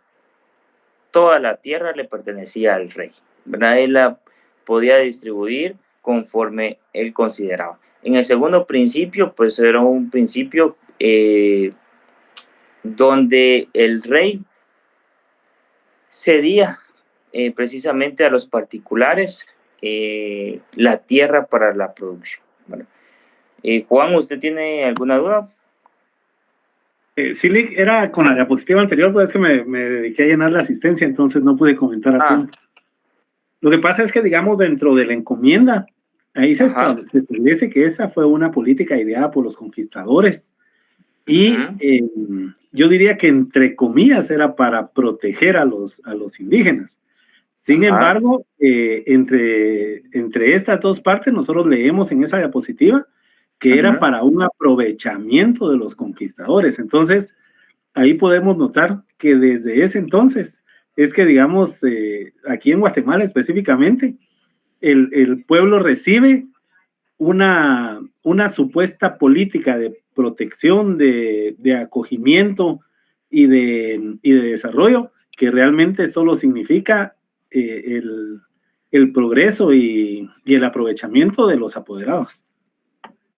S1: toda la tierra le pertenecía al rey, ¿verdad? Él la podía distribuir conforme él consideraba. En el segundo principio, pues era un principio donde el rey cedía precisamente a los particulares la tierra para la producción. Bueno, Juan, ¿usted tiene alguna duda?
S6: Sí, era con la diapositiva anterior, pero es que me dediqué a llenar la asistencia, entonces no pude comentar a tiempo. Lo que pasa es que, digamos, dentro de la encomienda, ahí se establece que esa fue una política ideada por los conquistadores. Y yo diría que, entre comillas, era para proteger a los indígenas. Sin
S1: Ajá.
S6: embargo, entre estas dos partes, nosotros leemos en esa diapositiva que era
S1: Ujú.
S6: para un aprovechamiento de los conquistadores. Entonces, ahí podemos notar que desde ese entonces es que, digamos, aquí en Guatemala específicamente, el pueblo recibe una supuesta política de protección, de acogimiento y de desarrollo que realmente solo significa el progreso y el aprovechamiento de los apoderados.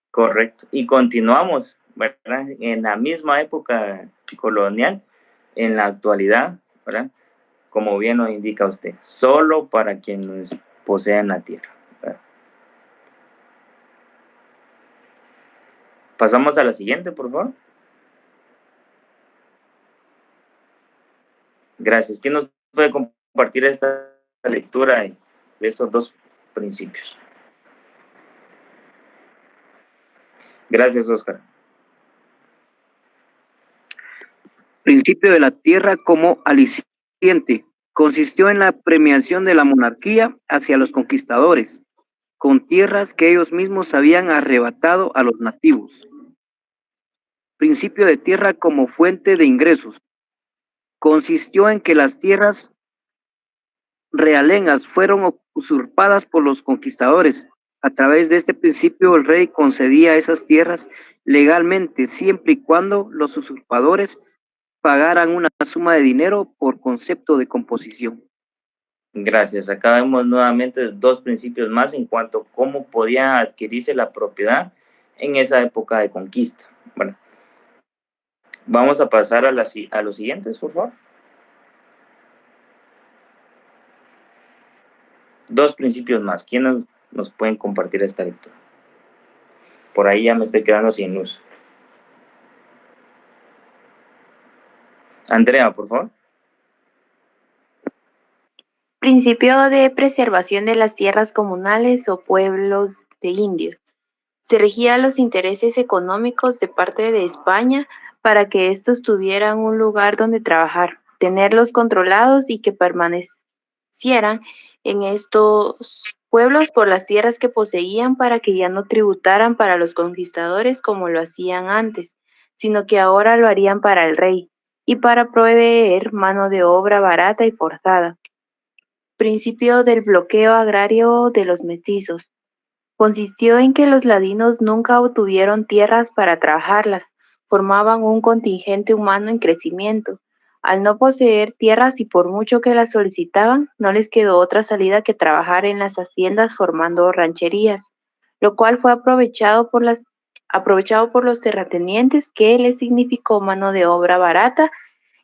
S1: Correcto. Y continuamos, ¿verdad? En la misma época colonial, en la actualidad, ¿verdad? Como bien lo indica usted, solo para quienes posean la tierra, ¿verdad? Pasamos a la siguiente, por favor. Gracias. ¿Quién nos puede compartir esta lectura de estos dos principios? Gracias, Oscar.
S5: Principio de la tierra como aliciente. Consistió en la premiación de la monarquía hacia los conquistadores, con tierras que ellos mismos habían arrebatado a los nativos. Principio de tierra como fuente de ingresos. Consistió en que las tierras realengas fueron usurpadas por los conquistadores. A través de este principio, el rey concedía esas tierras legalmente, siempre y cuando los usurpadores pagaran una suma de dinero por concepto de composición.
S1: Gracias. Acá vemos nuevamente dos principios más en cuanto a cómo podía adquirirse la propiedad en esa época de conquista. Bueno, vamos a pasar a los siguientes, por favor. Dos principios más. ¿Quiénes nos pueden compartir esta lectura? Por ahí ya me estoy quedando sin luz. Andrea, por favor.
S7: Principio de preservación de las tierras comunales o pueblos de indios. Se regía los intereses económicos de parte de España para que estos tuvieran un lugar donde trabajar, tenerlos controlados y que permanecieran en estos pueblos por las tierras que poseían para que ya no tributaran para los conquistadores como lo hacían antes, sino que ahora lo harían para el rey y para proveer mano de obra barata y forzada. Principio del bloqueo agrario de los mestizos. Consistió en que los ladinos nunca obtuvieron tierras para trabajarlas, formaban un contingente humano en crecimiento. Al no poseer tierras y por mucho que las solicitaban, no les quedó otra salida que trabajar en las haciendas formando rancherías, lo cual fue aprovechado por los terratenientes, que les significó mano de obra barata,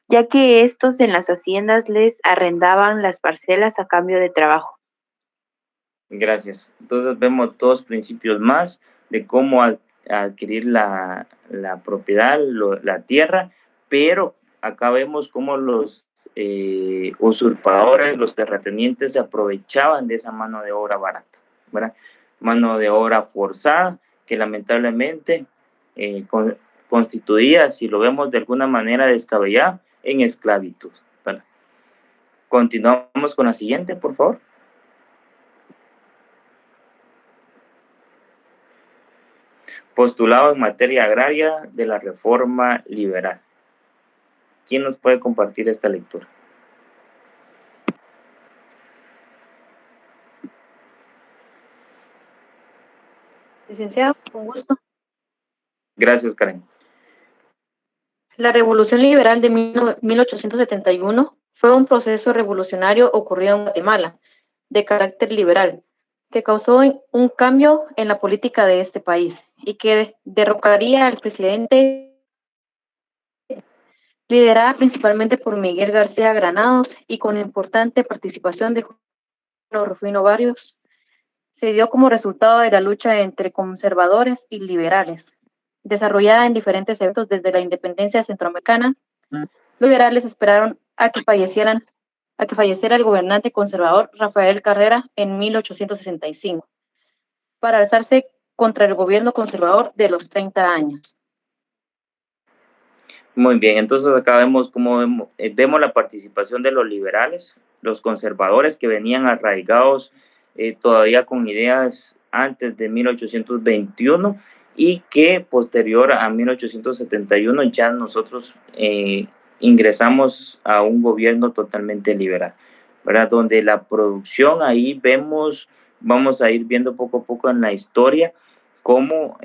S7: ya que estos en las haciendas les arrendaban las parcelas a cambio de trabajo.
S1: Gracias. Entonces vemos dos principios más de cómo adquirir la propiedad, la tierra, pero acá vemos cómo los usurpadores, los terratenientes se aprovechaban de esa mano de obra barata, ¿verdad? Mano de obra forzada que lamentablemente constituía, si lo vemos de alguna manera descabellada, en esclavitud, ¿verdad? Continuamos con la siguiente, por favor. Postulado en materia agraria de la reforma liberal. ¿Quién nos puede compartir esta lectura?
S8: Licenciado, con gusto.
S1: Gracias, Karen.
S8: La Revolución Liberal de 1871 fue un proceso revolucionario ocurrido en Guatemala, de carácter liberal, que causó un cambio en la política de este país y que derrocaría al presidente, liderada principalmente por Miguel García Granados y con importante participación de Rufino Barrios. Se dio como resultado de la lucha entre conservadores y liberales, desarrollada en diferentes eventos desde la independencia centroamericana. Los liberales esperaron a que falleciera el gobernante conservador Rafael Carrera en 1865, para alzarse contra el gobierno conservador de los 30 años.
S1: Muy bien, entonces acá vemos cómo vemos la participación de los liberales, los conservadores que venían arraigados todavía con ideas antes de 1821 y que posterior a 1871 ya nosotros ingresamos a un gobierno totalmente liberal, ¿verdad? Donde la producción, ahí vemos, vamos a ir viendo poco a poco en la historia cómo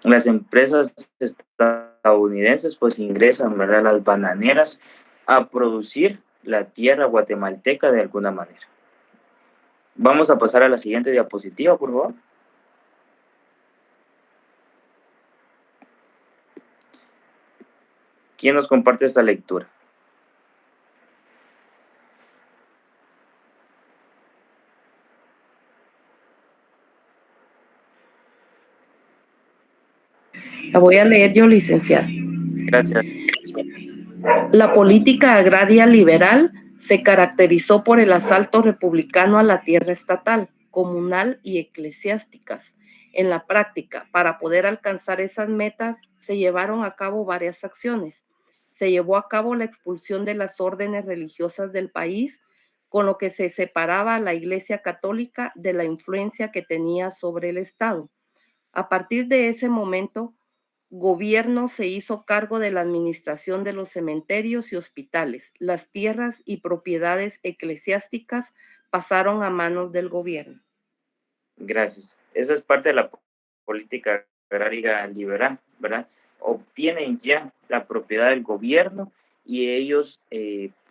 S1: las empresas estadounidenses pues ingresan, ¿verdad?, las bananeras a producir la tierra guatemalteca de alguna manera. Vamos a pasar a la siguiente diapositiva, por favor. ¿Quién nos comparte esta lectura?
S2: La voy a leer yo, licenciado.
S1: Gracias.
S2: La política agraria liberal se caracterizó por el asalto republicano a la tierra estatal, comunal y eclesiásticas. En la práctica, para poder alcanzar esas metas, se llevaron a cabo varias acciones. Se llevó a cabo la expulsión de las órdenes religiosas del país, con lo que se separaba a la Iglesia Católica de la influencia que tenía sobre el Estado. A partir de ese momento, gobierno se hizo cargo de la administración de los cementerios y hospitales. Las tierras y propiedades eclesiásticas pasaron a manos del gobierno.
S1: Gracias. Esa es parte de la política agraria liberal, ¿verdad? Obtienen ya la propiedad del gobierno y ellos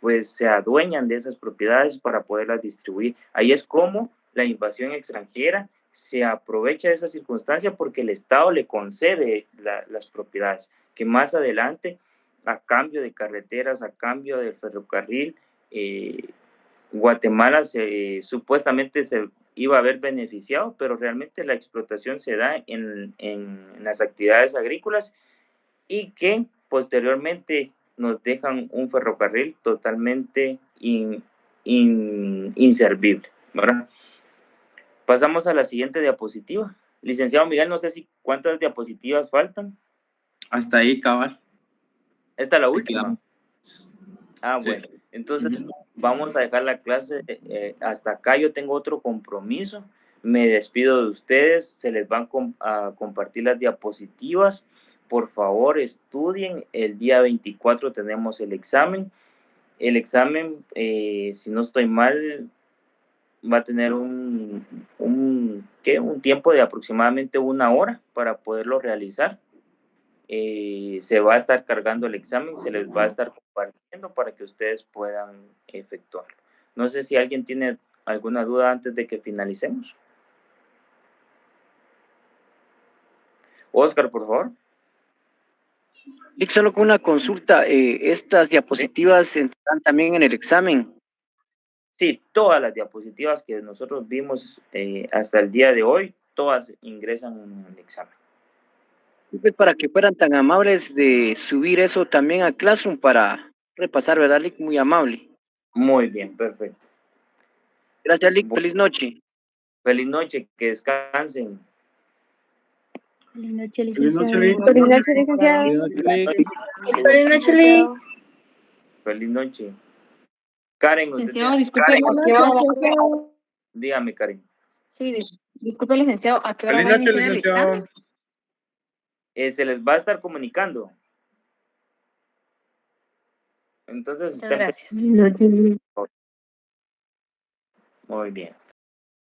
S1: pues se adueñan de esas propiedades para poderlas distribuir. Ahí es como la invasión extranjera se aprovecha de esa circunstancia porque el Estado le concede las propiedades, que más adelante, a cambio de carreteras, a cambio del ferrocarril, Guatemala supuestamente se iba a haber beneficiado, pero realmente la explotación se da en las actividades agrícolas y que posteriormente nos dejan un ferrocarril totalmente inservible, ¿verdad? Pasamos a la siguiente diapositiva. Licenciado Miguel, no sé si cuántas diapositivas faltan.
S4: Hasta ahí, cabal.
S1: ¿Esta es la última? Ah,
S4: Sí.
S1: bueno. Entonces, vamos a dejar la clase hasta acá. Yo tengo otro compromiso. Me despido de ustedes. Se les van a compartir las diapositivas. Por favor, estudien. El día 24 tenemos el examen. El examen, si no estoy mal, va a tener un tiempo de aproximadamente 1 hora para poderlo realizar. Se va a estar cargando el examen, se les va a estar compartiendo para que ustedes puedan efectuarlo. No sé si alguien tiene alguna duda antes de que finalicemos. Oscar, por favor.
S5: Lick, solo con una consulta, ¿estas diapositivas entrarán también en el examen?
S1: Sí, todas las diapositivas que nosotros vimos hasta el día de hoy, todas ingresan en el examen.
S5: Y pues para que fueran tan amables de subir eso también a Classroom para repasar, ¿verdad, Lick? Muy amable.
S1: Muy bien, perfecto.
S5: Gracias, Lick. Feliz noche.
S1: Feliz noche, que descansen.
S10: Feliz noche,
S6: Feliz noche,
S10: licenciado.
S6: Lick.
S12: Feliz noche, licenciado.
S7: Feliz noche, Lick.
S1: Feliz noche. Karen, usted
S8: Licenciado, disculpe, ¿a qué hora va?
S1: dígame, Karen.
S8: Sí, disculpe, licenciado, ¿a qué hora
S6: Feliz
S8: va a
S6: noche,
S8: iniciar el
S6: licenciado.
S8: examen?
S1: Se les va a estar comunicando. Entonces,
S8: Muchas gracias.
S10: Feliz noche, Lick.
S1: Muy bien.